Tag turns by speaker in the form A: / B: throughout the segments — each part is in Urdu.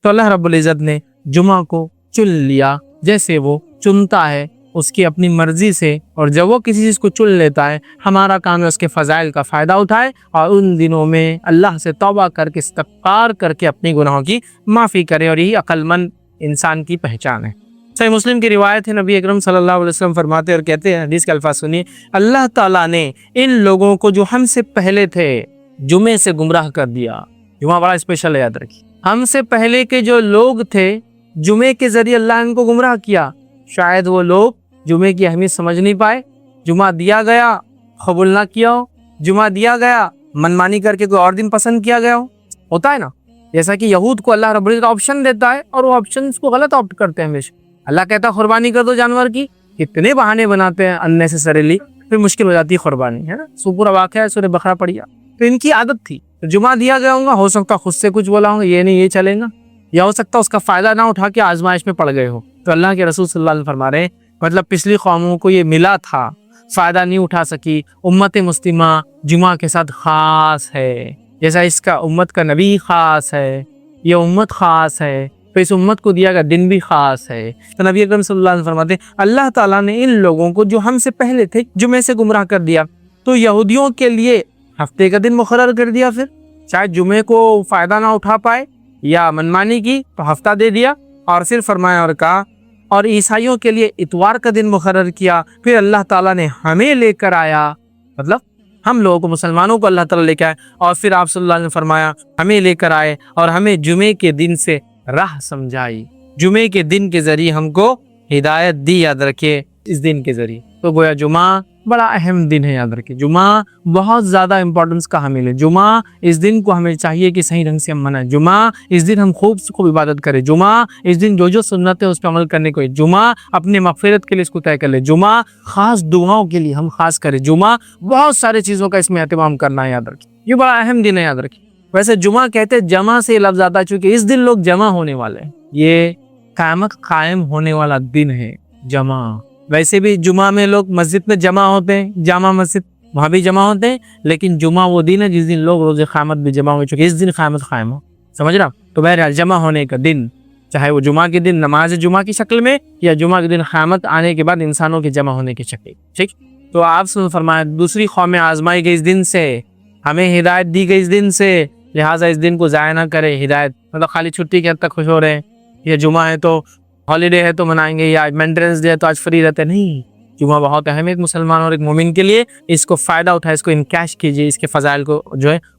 A: تو اللہ رب العزت نے جمعہ کو چن لیا جیسے وہ چنتا ہے اس کی اپنی مرضی سے، اور جب وہ کسی چیز کو چن لیتا ہے ہمارا کام ہے اس کے فضائل کا فائدہ اٹھائے اور ان دنوں میں اللہ سے توبہ کر کے استغفار کر کے اپنی گناہوں کی معافی کرے، اور یہی عقل مند انسان کی پہچان ہے۔ صحیح مسلم کی روایت ہے، نبی اکرم صلی اللہ علیہ وسلم فرماتے اور کہتے ہیں، حدیث کے الفاظ سنیے، اللہ تعالیٰ نے ان لوگوں کو جو ہم سے پہلے تھے جمعے سے گمراہ کر دیا۔ جمعہ بڑا اسپیشل ہے، یاد رکھیے، ہم سے پہلے کے جو لوگ تھے جمعے کے ذریعے اللہ نے ان کو گمراہ کیا۔ شاید وہ لوگ جمعے کی اہمیت سمجھ نہیں پائے، جمعہ دیا گیا قبول نہ کیا ہو، جمعہ دیا گیا منمانی کر کے کوئی اور دن پسند کیا گیا ہو، ہوتا ہے نا، جیسا کہ یہود کو اللہ رب العزت آپشن دیتا ہے اور وہ آپشن کو غلط آپٹ کرتے ہیں ہمیشہ۔ اللہ کہتا ہے قربانی کر دو جانور کی، کتنے بہانے بناتے ہیں اننیسیسریلی، پھر مشکل ہو جاتی ہے قربانی، ہے نا۔ سو پورا واقعہ ہے سورہ بقرہ پڑھیا، تو ان کی عادت تھی جمعہ دیا گیا ہوگا، ہو سکتا خود سے کچھ بولا ہوگا یہ نہیں یہ چلے گا، یا ہو سکتا اس کا فائدہ نہ اٹھا کے آزمائش میں پڑ گئے ہو۔ تو اللہ کے رسول صلی اللہ علیہ وسلم فرما رہے ہیں مطلب پچھلی قوموں کو یہ ملا تھا، فائدہ نہیں اٹھا سکی، امت مسلمہ جمعہ کے ساتھ خاص ہے، جیسا اس کا امت کا نبی خاص ہے، یہ امت خاص ہے، تو اس امت کو دیا گیا دن بھی خاص ہے۔ تو نبی اکرم صلی اللہ علیہ وسلم فرماتے ہیں اللہ تعالیٰ نے ان لوگوں کو جو ہم سے پہلے تھے جمعے سے گمراہ کر دیا، تو یہودیوں کے لیے ہفتے کا دن مقرر کر دیا، پھر چاہے جمعے کو فائدہ نہ اٹھا پائے یا منمانی کی تو ہفتہ دے دیا، اور پھر فرمایا اور کہا، اور عیسائیوں کے لیے اتوار کا دن مقرر کیا، پھر اللہ تعالیٰ نے ہمیں لے کر آیا، مطلب ہم لوگوں کو مسلمانوں کو اللہ تعالیٰ لے کے آئے، اور پھر آپ صلی اللہ علیہ وسلم فرمایا ہمیں لے کر آئے اور ہمیں جمعے کے دن سے راہ سمجھائی، جمعے کے دن کے ذریعے ہم کو ہدایت دی، یاد رکھے اس دن کے ذریعے۔ تو گویا جمعہ بڑا اہم دن ہے، یاد رکھے جمعہ بہت زیادہ امپورٹنس کا حامل ہے۔ جمعہ اس دن کو ہمیں چاہیے کہ صحیح ڈھنگ سے ہم منائیں، جمعہ اس دن ہم خوب سے خوب عبادت کریں، جمعہ اس دن جو سنت ہے اس پہ عمل کرنے کو، جمعہ اپنے مغفرت کے لیے اس کو طے کر لے، جمعہ خاص دعاؤں کے لیے ہم خاص کریں، جمعہ بہت سارے چیزوں کا اس میں اہتمام کرنا ہے، یاد رکھیں یہ بڑا اہم دن ہے، یاد رکھیں۔ ویسے جمعہ کہتے جمع سے لفظ آتا ہے چونکہ اس دن لوگ جمع ہونے والے ہیں، یہ قیامت قائم ہونے والا دن ہے جمع۔ ویسے بھی جمعہ میں لوگ مسجد میں جمع ہوتے ہیں، جامع مسجد وہاں بھی جمع ہوتے ہیں، لیکن جمعہ وہ دن ہے جس دن لوگ روز قیامت بھی جمع ہوئے، چونکہ اس دن قیامت قائم ہو، سمجھ رہا۔ تو بہرحال جمع ہونے کا دن، چاہے وہ جمعہ کے دن نماز جمعہ کی شکل میں یا جمعہ کے دن قیامت آنے کے بعد انسانوں کے جمع ہونے کی شکل، ٹھیک۔ تو آپ سے فرمایا دوسری قومیں آزمائی گئی اس دن سے، ہمیں ہدایت دی گئی اس دن سے، لہٰذا اس دن کو ضائع نہ کرے۔ ہدایت مطلب خالی چھٹی کے حد تک خوش ہو رہے ہیں، یا جمعہ ہے تو ہالیڈے ہے تو منائیں گے، یا مینٹیننس ڈے ہے تو آج فری رہتے، نہیں۔ جمعہ بہت اہم ہے ایک مسلمان اور ایک مومن کے لیے، اس کو فائدہ اٹھائے، اس کو انکیش کیجیے، اس کے فضائل کو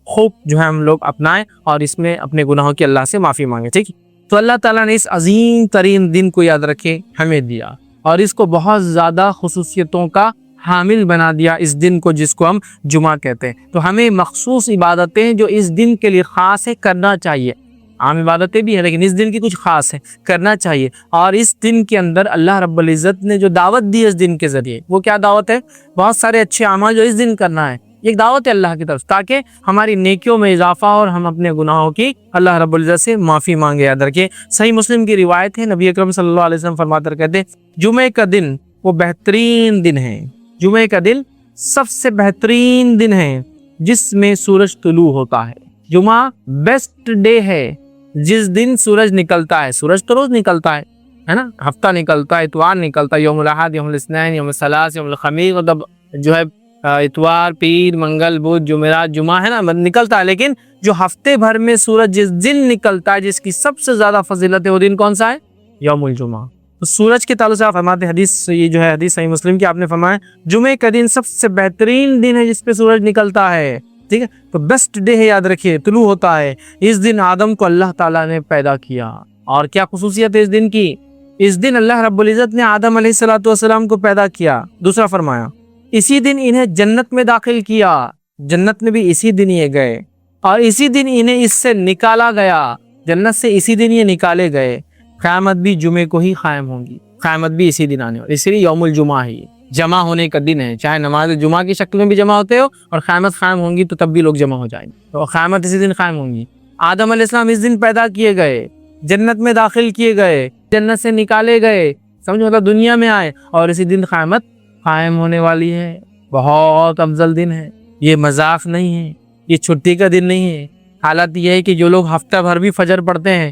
A: خوب ہم لوگ اپنائیں اور اس میں اپنے گناہوں کی اللہ سے معافی مانگے، ٹھیک۔ تو اللہ تعالیٰ نے اس عظیم ترین دن کو یاد رکھے ہمیں دیا، اور اس کو بہت زیادہ خصوصیتوں کا حامل بنا دیا اس دن کو، جس کو ہم جمعہ کہتے ہیں۔ تو ہمیں مخصوص عبادتیں جو اس دن کے لیے خاص ہے کرنا چاہیے، عام عبادتیں بھی ہیں لیکن اس دن کی کچھ خاص ہے، کرنا چاہیے۔ اور اس دن کے اندر اللہ رب العزت نے جو دعوت دی اس دن کے ذریعے، وہ کیا دعوت ہے؟ بہت سارے اچھے اعمال جو اس دن کرنا ہے، ایک دعوت ہے اللہ کی طرف، تاکہ ہماری نیکیوں میں اضافہ اور ہم اپنے گناہوں کی اللہ رب العزت سے معافی مانگے، یاد رکھیں۔ صحیح مسلم کی روایت ہے، نبی اکرم صلی اللہ علیہ وسلم فرماتے کہتے ہیں جمعے کا دن وہ بہترین دن ہے، جمعے کا دن سب سے بہترین دن ہے جس میں سورج طلوع ہوتا ہے۔ جمعہ بیسٹ ڈے ہے جس دن سورج نکلتا ہے، سورج تو روز نکلتا ہے نا، ہفتہ نکلتا ہے، اتوار نکلتا ہے، یوم الاحد، یوم الاثنین، یوم الثلاث، یوم الخمیس، مطلب جو ہے اتوار، پیر، منگل، بدھ، جمعرات، جمعہ ہے نا نکلتا ہے، لیکن جو ہفتے بھر میں سورج جس دن نکلتا ہے جس کی سب سے زیادہ فضیلت ہے وہ دن کون سا ہے؟ یوم الجمعہ۔ تو سورج کے تعلق سے آپ فرماتے حدیث، یہ جو ہے حدیث صحیح مسلم کی، آپ نے فرمایا جمعے کا دن سب سے بہترین دن ہے جس پہ سورج نکلتا ہے، ٹھیک ہے۔ تو بیسٹ ڈے ہے، یاد رکھیے، طلوع ہوتا ہے۔ اس دن آدم کو اللہ تعالیٰ نے پیدا کیا، اور کیا خصوصیت ہے اس دن کی؟ اس دن اللہ رب العزت نے آدم علیہ السلام کو پیدا کیا۔ دوسرا فرمایا اسی دن انہیں جنت میں داخل کیا، جنت میں بھی اسی دن یہ گئے، اور اسی دن انہیں اس سے نکالا گیا، جنت سے اسی دن یہ نکالے گئے۔ قیامت بھی جمعے کو ہی قائم ہوں گی، قیامت بھی اسی دن آنے والی، اسی لیے یوم الجمعہ ہی جمع ہونے کا دن ہے، چاہے نماز جمعہ کی شکل میں بھی جمع ہوتے ہو اور قیامت قائم ہوں گی تو تب بھی لوگ جمع ہو جائیں گے، تو قیامت اسی دن قائم ہوں گی۔ آدم علیہ السلام اس دن پیدا کیے گئے، جنت میں داخل کیے گئے، جنت سے نکالے گئے، سمجھو مطلب دنیا میں آئے، اور اسی دن قیامت قائم ہونے والی ہے۔ بہت افضل دن ہے، یہ مذاق نہیں ہے، یہ چھٹی کا دن نہیں ہے۔ حالت یہ ہے کہ جو لوگ ہفتہ بھر بھی فجر پڑھتے ہیں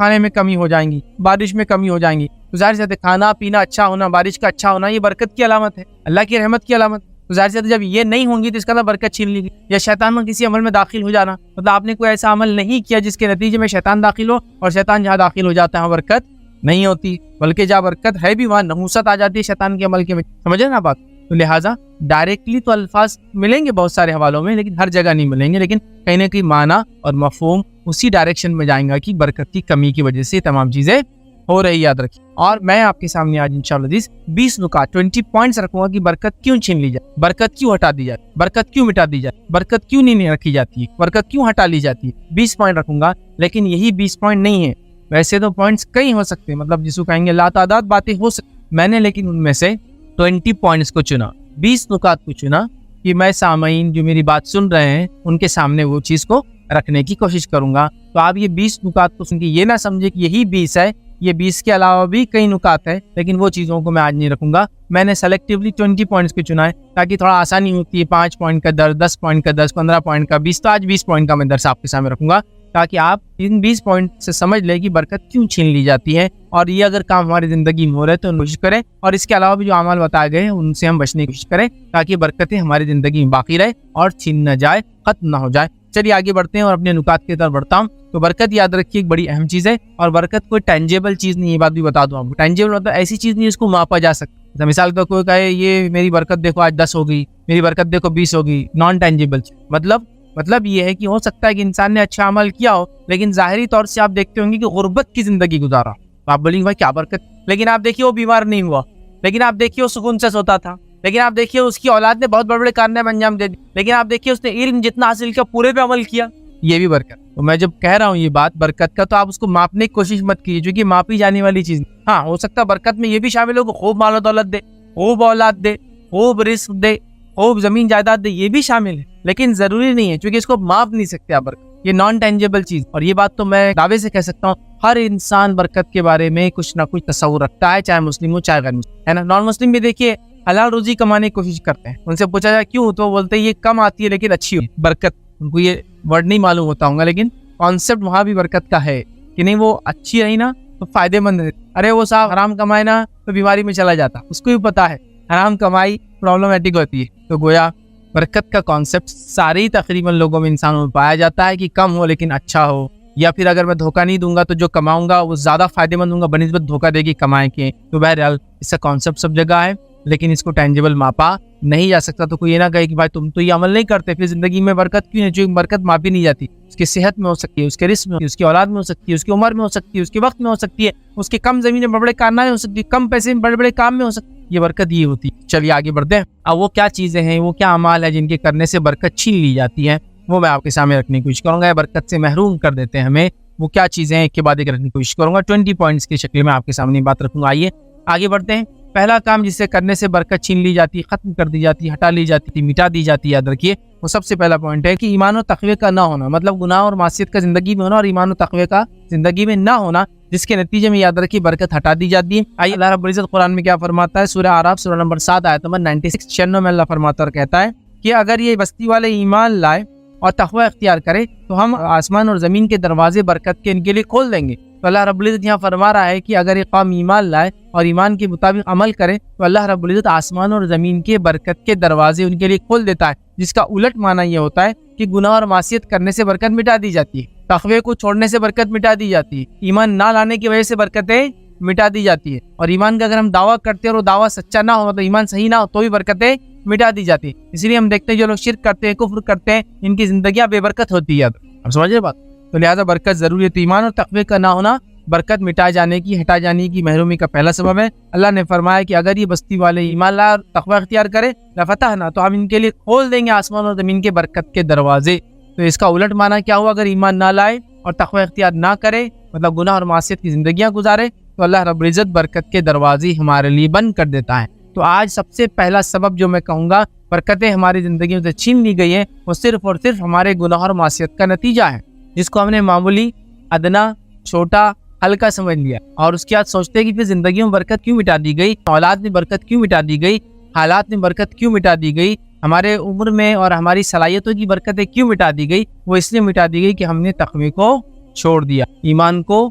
B: کھانے میں کمی ہو جائیں گی, بارش میں کمی ہو جائیں گی. تو ظاہر سی بات ہے کھانا پینا اچھا ہونا, بارش کا اچھا ہونا, یہ برکت کی علامت ہے, اللہ کی رحمت کی علامت. تو ظاہر سی بات ہے جب یہ نہیں ہوں گی تو اس کا تو برکت چھین لی گئی. یا شیطان میں کسی عمل میں داخل ہو جانا, مطلب آپ نے کوئی ایسا عمل نہیں کیا جس کے نتیجے میں شیطان داخل ہو, اور شیطان جہاں داخل ہو جاتا ہے وہاں برکت نہیں ہوتی, بلکہ جہاں برکت ہے بھی وہاں نحوست آ جاتی ہے شیطان کے عمل کے میں. سمجھے نا بات؟ تو لہٰذا ڈائریکٹلی تو الفاظ ملیں گے بہت سارے حوالوں میں, لیکن ہر جگہ نہیں ملیں گے, لیکن کہیں نہ کہیں معنی اور مفہوم اسی ڈائریکشن میں جائیں گا کہ برکت کی کمی کی وجہ سے یہ تمام چیزیں ہو رہی, یاد رکھیں. اور میں آپ کے سامنے آج انشاءاللہ 20 نکات 20 پوائنٹس رکھوں گا کہ برکت کیوں چھین لی جائے, برکت کیوں ہٹا دی جائے, برکت کیوں مٹا دی جائے, برکت کیوں نہیں رکھی جاتی ہے, برکت کیوں ہٹا لی جاتی ہے. 20 پوائنٹ رکھوں گا, لیکن یہی 20 پوائنٹ نہیں ہے, ویسے تو پوائنٹس کئی ہو سکتے ہیں, مطلب جس کو کہیں گے لا تعداد باتیں ہو سکتی. میں نے لیکن ان میں سے 20 پوائنٹس کو چنا, 20 نکات کو چنا کہ میں سامعین جو میری بات سن رہے ہیں ان کے سامنے وہ چیز کو رکھنے کی کوشش کروں گا. تو آپ یہ 20 نکات کو سن کے یہ نہ سمجھے کہ یہی 20 ہے, یہ 20 کے علاوہ بھی کئی نکات ہیں, لیکن وہ چیزوں کو میں آج نہیں رکھوں گا. میں نے سلیکٹیولی 20 پوائنٹس کو چنا ہے تاکہ تھوڑا آسانی ہوتی ہے. 5 پوائنٹ کا درس, 10 پوائنٹ کا درس, 15 پوائنٹ کا 20, تو آج 20 پوائنٹ کا میں درس آپ کے سامنے رکھوں گا تاکہ آپ ان 20 پوائنٹ سے سمجھ لیں کہ برکت کیوں چھین لی جاتی ہے, اور یہ اگر کام ہماری زندگی میں ہو رہے تو کوشش کریں, اور اس کے علاوہ بھی جو اعمال بتائے گئے ہیں ان سے ہم بچنے کی کوشش کریں تاکہ برکتیں ہماری زندگی میں باقی رہے اور چھین نہ جائے, ختم نہ ہو جائے. چلیے آگے بڑھتے ہیں اور اپنے نکات کی طرف بڑھتا ہوں. تو برکت یاد رکھیے ایک بڑی اہم چیز ہے, اور برکت کوئی ٹینجیبل چیز نہیں, یہ بات بھی بتا دوں آپ کو. ٹینجیبل مطلب ایسی چیز نہیں جس کو ماپا جا سکتا. مثال کے کوئی کہے یہ میری برکت دیکھو آج 10 ہو گئی, میری برکت دیکھو 20 ہو گئی, نان ٹینجیبل. مطلب یہ ہے کہ ہو سکتا ہے کہ انسان نے اچھا عمل کیا ہو, لیکن ظاہری طور سے آپ دیکھتے ہوں گے کہ غربت کی زندگی گزارا. آپ بولیں گے بھائی کیا برکت, لیکن آپ دیکھیے وہ بیمار نہیں ہوا, لیکن آپ دیکھیے وہ سکون سے سوتا تھا, لیکن آپ دیکھیے اس کی اولاد نے بہت بڑے بڑے کارنامے انجام دے دی, لیکن آپ دیکھیے اس نے علم جتنا حاصل کیا پورے پہ عمل کیا. یہ بھی برکت. تو میں جب کہہ رہا ہوں یہ بات برکت کا, تو آپ اس کو ماپنے کی کوشش مت کیجیے, کیونکہ ماپی جانے والی چیز. ہاں ہو سکتا ہے برکت میں یہ بھی شامل ہو کہ خوب مال و دولت دے, خوب اولاد دے, خوب رزق دے, خوب زمین جائیداد دے, یہ بھی شامل ہے, لیکن ضروری نہیں ہے, کیونکہ اس کو ماپ نہیں سکتے آپ برکت. یہ نان ٹینجیبل چیز. اور یہ بات تو میں دعوے سے کہہ سکتا ہوں, ہر انسان برکت کے بارے میں کچھ نہ کچھ تصور رکھتا ہے, چاہے مسلم ہو چاہے غیر مسلم, ہے نا. نان مسلم بھی دیکھیے حلال روزی کمانے کی کوشش کرتے ہیں, ان سے پوچھا جائے کیوں, تو وہ بولتے ہیں یہ کم آتی ہے لیکن اچھی ہو برکت. ان کو یہ ورڈ نہیں معلوم ہوتا ہوں گا, لیکن کانسیپٹ وہاں بھی برکت کا ہے کہ نہیں وہ اچھی رہی نا تو فائدے مند ہے. ارے وہ صاحب حرام کمائے نا تو بیماری میں چلا جاتا, اس کو بھی پتا ہے حرام کمائی پرابلمٹک ہوتی ہے. تو گویا برکت کا کانسیپٹ سارے تقریباً لوگوں میں, انسانوں میں پایا جاتا ہے کہ کم ہو لیکن اچھا ہو, یا پھر اگر میں دھوکہ نہیں دوں گا تو جو کماؤں گا وہ زیادہ فائدے مند ہوں گا بنسبت دھوکہ دے گی کمائے کے. تو بہرحال اس کا کانسیپٹ سب جگہ ہے, لیکن اس کو ٹینجیبل ماپا نہیں جا سکتا. تو کوئی یہ نہ کہے کہ بھائی تم تو یہ عمل نہیں کرتے, پھر زندگی میں برکت کیوں ہے؟ جو برکت ماپی نہیں جاتی, اس کی صحت میں ہو سکتی ہے, اس کے رزق میں, اس کی اولاد میں ہو سکتی ہے, اس کی عمر میں ہو سکتی ہے, اس کے وقت میں ہو سکتی ہے, اس کے کم زمین میں بڑے بڑے کارنامے ہو سکتی ہے, کم پیسے میں بڑے بڑے کام میں ہو سکتی ہے. یہ برکت یہ ہوتی ہے. چلیے آگے بڑھتے ہیں. اب وہ کیا چیزیں ہیں, وہ کیا اعمال ہیں جن کے کرنے سے برکت چھین لی جاتی ہے, وہ میں آپ کے سامنے رکھنے کی کوشش کروں گا. برکت سے محروم کر دیتے ہیں ہمیں, وہ کیا چیزیں ہیں ایک کے بعد ایک رکھنے کی کوشش کروں گا. 20 پوائنٹس کی شکل میں آپ کے سامنے بات رکھوں گا. آئیے آگے بڑھتے ہیں. پہلا کام جسے کرنے سے برکت چھین لی جاتی, ختم کر دی جاتی, ہٹا لی جاتی, مٹا دی جاتی, یاد رکھیے وہ سب سے پہلا پوائنٹ ہے کہ ایمان و تقوی کا نہ ہونا, مطلب گناہ اور معصیت کا زندگی میں ہونا اور ایمان و تقوی کا زندگی میں نہ ہونا, جس کے نتیجے میں یاد رکھیے برکت ہٹا دی جاتی ہے. آئیے اللہ رب العزت قرآن میں کیا فرماتا ہے, سورہ اعراف سورہ نمبر 7 آیت نمبر 96 میں اللہ فرماتا اور کہتا ہے کہ اگر یہ بستی والے ایمان لائے اور تقوی اختیار کرے تو ہم آسمان اور زمین کے دروازے برکت کے ان کے لیے کھول دیں گے. تو اللہ رب العزت یہاں فرما رہا ہے کہ اگر یہ قوم ایمان لائے اور ایمان کے مطابق عمل کرے تو اللہ رب العزت آسمان اور زمین کے برکت کے دروازے ان کے لیے کھول دیتا ہے, جس کا الٹ معنی یہ ہوتا ہے کہ گناہ اور معصیت کرنے سے برکت مٹا دی جاتی ہے, تقوی کو چھوڑنے سے برکت مٹا دی جاتی ہے, ایمان نہ لانے کی وجہ سے برکتیں مٹا دی جاتی ہے, اور ایمان کا اگر ہم دعویٰ کرتے ہیں اور وہ دعویٰ سچا نہ ہو, تو ایمان صحیح نہ ہو, تو بھی برکتیں مٹا دی جاتی ہے. اس لیے ہم دیکھتے ہیں جو لوگ شرک کرتے ہیں, کفر کرتے ہیں, ان کی زندگیاں بے برکت ہوتی ہے. اب سمجھ رہے بات؟ تو لہٰذا برکت ضروری ہے. تو ایمان اور تقوی کا نہ ہونا برکت مٹا جانے کی, ہٹا جانے کی, محرومی کا پہلا سبب ہے. اللہ نے فرمایا کہ اگر یہ بستی والے ایمان لائے اور تقوی اختیار کرے لفتحنا, تو ہم ان کے لیے کھول دیں گے آسمان اور زمین کے برکت کے دروازے. تو اس کا الٹ معنی کیا ہوا, اگر ایمان نہ لائے اور تقوی اختیار نہ کرے, مطلب گناہ اور معصیت کی زندگیاں گزارے, تو اللہ رب العزت برکت کے دروازے ہمارے لیے بند کر دیتا ہے. تو آج سب سے پہلا سبب جو میں کہوں گا برکتیں ہماری زندگیوں سے چھین لی گئی ہیں, وہ صرف اور صرف ہمارے گناہ اور معصیت کا نتیجہ ہے, جس کو ہم نے معمولی, ادنا, چھوٹا, ہلکا سمجھ لیا, اور اس کے بعد سوچتے ہیں کہ پھر زندگیوں میں برکت کیوں مٹا دی گئی, اولاد میں برکت کیوں مٹا دی گئی, حالات میں برکت کیوں مٹا دی گئی, ہمارے عمر میں اور ہماری صلاحیتوں کی برکتیں کیوں مٹا دی گئی. وہ اس لیے مٹا دی گئی کہ ہم نے تقوی کو چھوڑ دیا, ایمان کو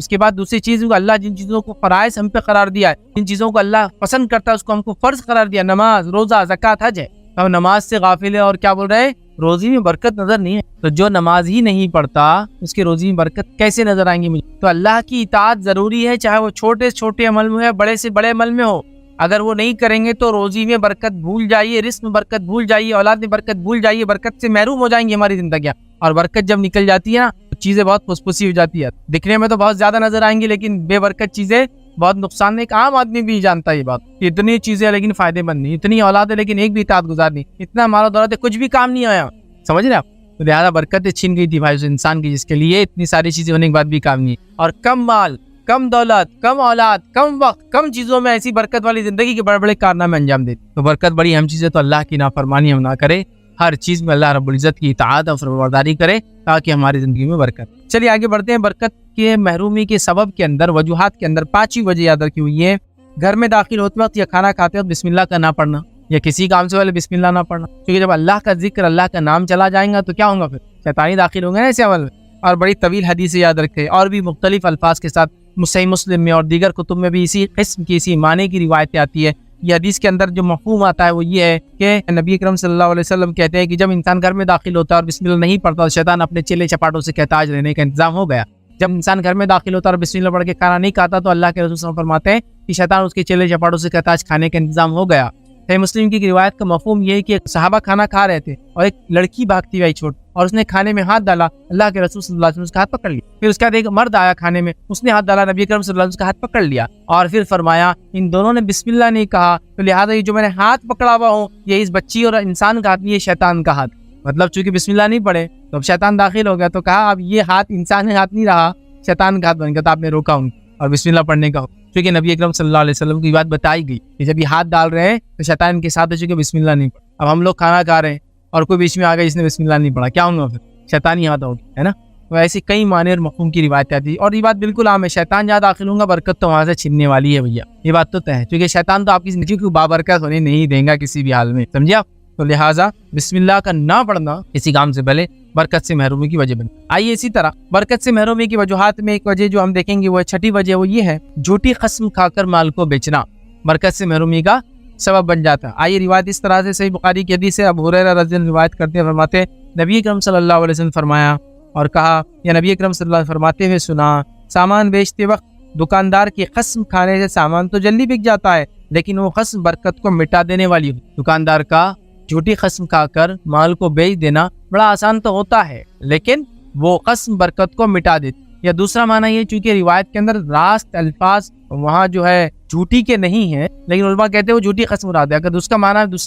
B: اس کے بعد دوسری چیز اللہ جن چیزوں کو فرائض ہم پہ قرار دیا ہے، جن چیزوں کو اللہ پسند کرتا ہے اس کو ہم کو فرض قرار دیا، نماز، روزہ، زکوٰۃ، حج ہے، ہم نماز سے غافل ہے اور کیا بول رہے ہیں روزی میں برکت نظر نہیں ہے۔ تو جو نماز ہی نہیں پڑھتا اس کی روزی میں برکت کیسے نظر آئیں گی مجھے؟ تو اللہ کی اطاعت ضروری ہے، چاہے وہ چھوٹے سے چھوٹے عمل میں ہے، بڑے سے بڑے عمل میں ہو۔ اگر وہ نہیں کریں گے تو روزی میں برکت بھول جائیے، رزق میں برکت بھول جائیے، اولاد میں برکت بھول جائیے، برکت سے محروم ہو جائیں گی ہماری زندگیاں۔ اور برکت جب نکل جاتی ہے نا تو چیزیں بہت پھسپھسی ہو جاتی ہے، دکھنے میں تو بہت زیادہ نظر آئیں گی لیکن بے برکت چیزیں بہت نقصان دہ۔ ایک عام آدمی بھی جانتا ہے یہ بات، اتنی چیزیں ہیں لیکن فائدے مند نہیں، اتنی اولاد ہے لیکن ایک بھی اطاعت گزار نہیں، اتنا ہمارا دولت ہے کچھ بھی کام نہیں آیا، سمجھ رہے آپ؟ تو لہٰذا برکتیں چھین گئی تھی بھائی اس انسان کی، جس کے لیے اتنی ساری چیزیں ہونے کے بعد بھی کام نہیں ہے۔ اور کم مال، کم دولت، کم اولاد، کم وقت، کم چیزوں میں ایسی برکت والی زندگی کے بڑے بڑے کارنامے انجام دیتی۔ تو برکت بڑی اہم چیز ہے، تو اللہ کی نافرمانی ہم نہ کرے، ہر چیز میں اللہ رب العزت کی اطاعت اور فرمانبرداری کرے تاکہ ہماری زندگی میں برکت۔ چلیے آگے بڑھتے ہیں۔ برکت کے محرومی کے سبب کے اندر، وجوہات کے اندر 5 وجہ یاد رکھی ہوئی ہے۔ گھر میں داخل ہوتے وقت یا کھانا کھاتے وقت بسم اللہ کا نہ پڑھنا، یا کسی کام سے پہلے بسم اللہ نہ پڑھنا، کیونکہ جب اللہ کا ذکر، اللہ کا نام چلا جائے گا تو کیا ہوگا؟ پھر شیطانی داخل ہوں گے نا ایسے عمل میں۔ اور بڑی طویل حدیث یاد رکھے، اور بھی مختلف الفاظ کے ساتھ صحیح مسلم میں اور دیگر کتب میں بھی اسی قسم کی، اسی معنی کی روایتیں آتی ہے۔ یہ حدیث کے اندر جو مفہوم آتا ہے وہ یہ ہے کہ نبی اکرم صلی اللہ علیہ وسلم کہتے ہیں کہ جب انسان گھر میں داخل ہوتا ہے اور بسم اللہ نہیں پڑھتا تو شیطان اپنے چیلے چپاٹوں سے کہتا آج رہنے کا انتظام ہو گیا۔ جب انسان گھر میں داخل ہوتا ہے اور بسم اللہ پڑھ کے کھانا نہیں کھاتا تو اللہ کے رسول صلی اللہ علیہ وسلم فرماتے ہیں کہ شیطان اس کے چیلے چپاٹوں سے کہتا آج کھانے کا انتظام ہو گیا۔ صحیح مسلم کی روایت کا مفہوم یہ ہے کہ صحابہ کھانا کھا رہے تھے اور ایک لڑکی بھاگتی آئی چھوٹ، اور اس نے کھانے میں ہاتھ ڈالا، اللہ کے رسول صلی اللہ علیہ وسلم اس کا ہاتھ پکڑ لیا۔ پھر اس کے بعد ایک مرد آیا کھانے میں، اس نے ہاتھ ڈالا، نبی اکرم صلی اللہ علیہ وسلم کا ہاتھ پکڑ لیا، اور پھر فرمایا ان دونوں نے بسم اللہ نہیں کہا تو لہٰذا یہ جو میں نے ہاتھ پکڑا ہوا ہوں یہ اس بچی اور انسان کا ہاتھ نہیں، یہ شیطان کا ہاتھ۔ مطلب چونکہ بسم اللہ نہیں پڑھے تو اب شیطان داخل ہو گیا، تو کہا اب یہ ہاتھ انسان کا ہاتھ نہیں رہا، شیطان کا ہاتھ بن گیا، تو آپ نے روکا ان اور بسم اللہ پڑھنے کا، کیونکہ نبی اکرم صلی اللہ علیہ وسلم کی بات بتائی گئی کہ جب یہ ہاتھ ڈال رہے ہیں تو شیطان کے ساتھ ہے، چونکہ بسم اللہ نہیں پڑھا۔ اب ہم لوگ کھانا کھا رہے ہیں اور کوئی بیچ میں آ گیا جس نے بسم اللہ نہیں پڑھا، کیا ہوگا؟ پھر شیطانی ہاتھ ہوگی، ہے نا؟ تو ایسی کئی معنی اور مفہوم کی روایتیں آتی ہیں، اور یہ بات بالکل عام ہے، شیطان جہاں داخل ہوگا برکت تو وہاں سے چھیننے والی ہے بھیا، یہ بات تو طے ہے، کیونکہ شیطان تو آپ کی زندگی کو بابرکت ہونے نہیں دیں گا کسی بھی حال میں، سمجھے آپ؟ تو لہٰذا بسم اللہ کا نہ پڑھنا کسی کام سے پہلے برکت سے محرومی کی وجہ بنے۔ آئیے اسی طرح برکت سے محرومی کی وجوہات میں ایک وجہ جو ہم دیکھیں گے وہ 6 وجہ، وہ یہ ہے جھوٹی قسم کھا کر مال کو بیچنا برکت سے محرومی کا سبب بن جاتا ہے۔ آئیے روایت اس طرح سے صحیح بخاری کی حدیث ہے، ابو ہریرہ رضی اللہ عنہ روایت کرتے ہیں، فرماتے ہیں نبی اکرم صلی اللہ علیہ وسلم فرمایا اور کہا، یا نبی اکرم صلی اللہ علیہ وسلم فرماتے ہوئے سنا، سامان بیچتے وقت دکاندار کی قسم کھانے سے سامان تو جلدی بک جاتا ہے لیکن وہ قسم برکت کو مٹا دینے والی ہو۔ دکاندار کا جھوٹی قسم کھا کر مال کو بیچ دینا بڑا آسان تو ہوتا ہے لیکن وہ قسم برکت کو مٹا دیتی۔ یا دوسرا معنی یہ، چونکہ روایت کے اندر راست الفاظ وہاں جو ہے جھوٹی کے نہیں ہیں لیکن علماء کہتے ہیں وہ جھوٹی قسم مراد ہے۔ اگر دوسرا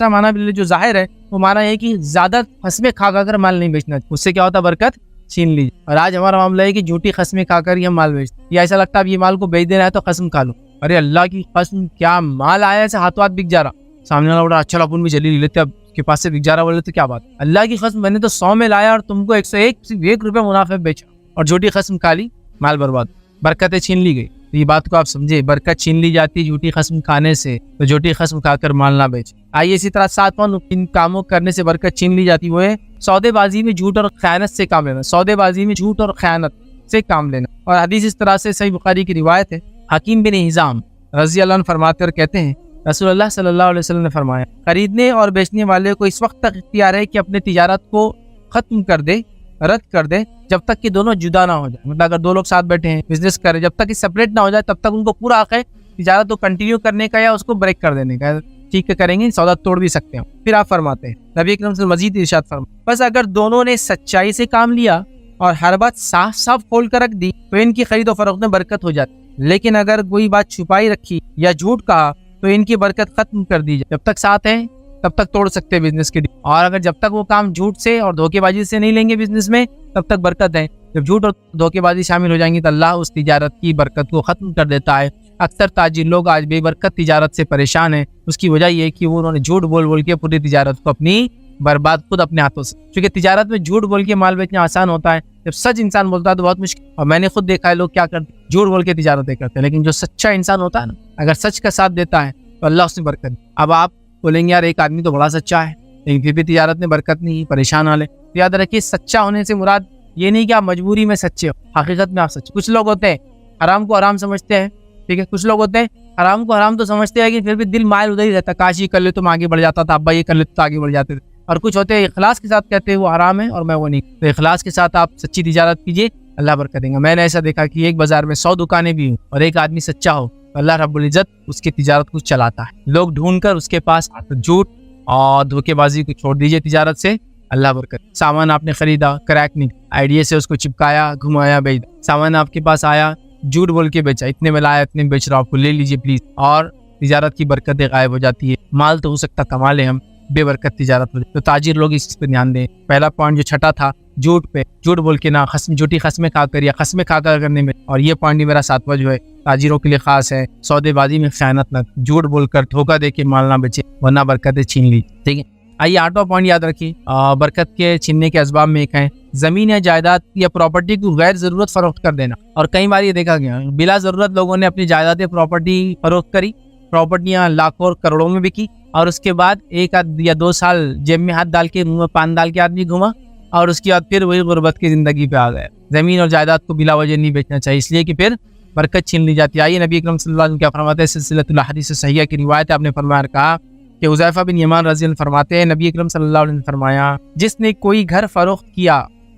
B: معنی بھی جو ظاہر ہے وہ معنی ہے کہ زیادہ قسمیں کھا کر مال نہیں بیچنا، اس سے کیا ہوتا ہے برکت چھین لیجیے۔ اور آج ہمارا معاملہ ہے کہ جھوٹی قسمیں کھا کر ہی ہم مال بیچتے، یا ایسا لگتا ہے اب یہ مال کو بیچ دینا ہے تو قسم کھا لو، ارے اللہ کی قسم کیا مال آیا ایسے ہاتھوں ہاتھ بک جا رہا، سامنے والا بڑا اچھا اپن بھی چلی لے لیتے، اب کے پاس سے بک جا رہا بولے تو کیا بات، اللہ کی قسم میں نے تو 100 میں لایا اور تم کو 101 روپے منافع بیچا اور جھوٹی قسم کھا لی، مال برباد، برکتیں چھین لی گئی۔ تو یہ بات کو آپ سمجھے، برکت چھین لی جاتی ہے جھوٹی قسم کھانے سے، تو جھوٹی قسم کھا کر مال نہ بیچے۔ آئیے اسی طرح 7واں ان کاموں کرنے سے برکت چھین لی جاتی وہ ہے سودے بازی میں جھوٹ اور خیانت سے کام لینا، سودے بازی میں جھوٹ اور خیانت سے کام لینا۔ اور حدیث اس طرح سے صحیح بخاری کی روایت ہے، حکیم بن حزام رضی اللہ عنہ فرماتے اور کہتے ہیں رسول اللہ صلی اللہ علیہ وسلم نے فرمایا، خریدنے اور بیچنے والے کو اس وقت تک اختیار ہے کہ اپنے تجارت کو ختم کر دے، رد کر دے، جب تک کہ دونوں جدا نہ ہو جائے۔ مطلب اگر 2 لوگ ساتھ بیٹھے ہیں بزنس کرے، جب تک کہ سپریٹ نہ ہو جائے تب تک ان کو پورا حق ہے تجارت کو کنٹینیو کرنے کا یا اس کو بریک کر دینے کا، ٹھیک ہے کریں گے سودا توڑ بھی سکتے ہیں۔ پھر آپ فرماتے ہیں نبی اکرم سے مزید ارشاد فرمایا، بس اگر دونوں نے سچائی سے کام لیا اور ہر بات صاف صاف کھول کر رکھ دی تو ان کی خرید و فروخت میں برکت ہو جاتی، لیکن اگر کوئی بات چھپائی رکھی یا جھوٹ کہا تو ان کی برکت ختم کر دی جائے۔ جب تک ساتھ ہیں تب تک توڑ سکتے ہیں بزنس کے ڈیل، اور اگر جب تک وہ کام جھوٹ سے اور دھوکے بازی سے نہیں لیں گے بزنس میں تب تک برکت ہے۔ جب جھوٹ اور دھوکے بازی شامل ہو جائیں گی تو اللہ اس تجارت کی برکت کو ختم کر دیتا ہے۔ اکثر تاجر لوگ آج بے برکت تجارت سے پریشان ہیں، اس کی وجہ یہ ہے کہ انہوں نے جھوٹ بول کے پوری تجارت کو اپنی برباد خود اپنے ہاتھوں سے، کیونکہ تجارت میں جھوٹ بول کے مال بیچنا آسان ہوتا ہے، جب سچ انسان بولتا ہے تو بہت مشکل۔ اور میں نے خود دیکھا ہے لوگ کیا کرتے ہیں، جھوٹ بول کے تجارتیں کرتے ہیں، لیکن جو سچا انسان ہوتا ہے نا، اگر سچ کا ساتھ دیتا ہے تو اللہ اس میں برکت دی۔ اب آپ بولیں گے یار ایک آدمی تو بڑا سچا ہے لیکن پھر بھی تجارت میں برکت نہیں، پریشان والے، تو یاد رکھیے سچا ہونے سے مراد یہ نہیں کہ آپ مجبوری میں سچے ہو، حقیقت میں آپ سچے۔ کچھ لوگ ہوتے ہیں حرام کو حرام سمجھتے ہیں, ٹھیک ہے. کچھ لوگ ہوتے ہیں حرام کو حرام تو سمجھتے ہیں کہ پھر بھی دل مائل ادھر ہی رہتا ہے, کاش یہ کر لے تو میں آگے بڑھ جاتا تھا, ابا یہ کر لے تو آگے بڑھ جاتے تھے. اور کچھ ہوتے ہیں اخلاص کے ساتھ کہتے ہیں وہ حرام ہے اور میں وہ نہیں. تو اخلاص کے ساتھ آپ سچی تجارت کیجیے, اللہ برکت دیں گا. میں نے ایسا دیکھا کہ ایک بازار میں 100 دکانیں بھی ہوں اور ایک آدمی سچا ہو, اللہ رب العزت اس کی تجارت کو چلاتا ہے. لوگ ڈھونڈ کر اس کے پاس آتے. جھوٹ اور دھوکے بازی کو چھوڑ دیجیے تجارت سے, اللہ برکت. سامان آپ نے خریدا, کریک نہیں, آئیڈیا سے اس کو چپکایا, گھمایا, بیچ. سامان آپ کے پاس آیا, جھوٹ بول کے بیچا, اتنے میں لایا اتنے بیچ رہا, آپ کو لے لیجیے پلیز, اور تجارت کی برکتیں غائب ہو جاتی ہے. مال تو ہو سکتا کما لیں ہم, بے برکت تجارت ہو جائے. تو تاجر لوگ اس چیز پہ دھیان دیں. پہلا پوائنٹ جو چھٹا تھا جھوٹ پہ, جھوٹ بول کے نہ جھوٹی قسمیں کھا کر یا قسمیں کھا کر کرنے میں. اور یہ پوائنٹ میرا 7واں جو ہے تاجروں کے لیے خاص ہے, سودے بازی میں خیانت نہ, جھوٹ بول کر دھوکہ دے کے مال نہ بیچے ورنہ برکتیں چھین لی. ٹھیک ہے. آئیے 8واں پوائنٹ یاد رکھیے, برکت کے چھیننے کے اسباب میں ایک ہے زمین یا جائیداد یا پراپرٹی کو غیر ضرورت فروخت کر دینا. اور کئی بار یہ دیکھا گیا بلا ضرورت لوگوں نے اپنی جائیداد پراپرٹی فروخت کری, پراپرٹیاں لاکھوں اور کروڑوں میں بکی, اور اس کے بعد 1 یا 2 سال جیب میں ہاتھ ڈال کے منہ میں پان ڈال کے آدمی گھوما, اور اس کے بعد پھر وہی غربت کی زندگی پہ آ گئے. زمین اور جائیداد کو بلا وجہ نہیں بیچنا چاہیے, اس لیے کہ پھر برکت چھین لی جاتی ہے. آئیے نبی اکرم صلی اللہ علیہ وسلم کیا فرماتے ہیں, سلسلۃ الاحادیث صحیحہ کی روایت ہے, آپ نے فرمایا کہا کہ حذیفہ بن یمان رضی اللہ عنہ فرماتے ہیں نبی اکرم صلی اللہ علیہ وسلم نے فرمایا, جس نے کوئی گھر فروخت کیا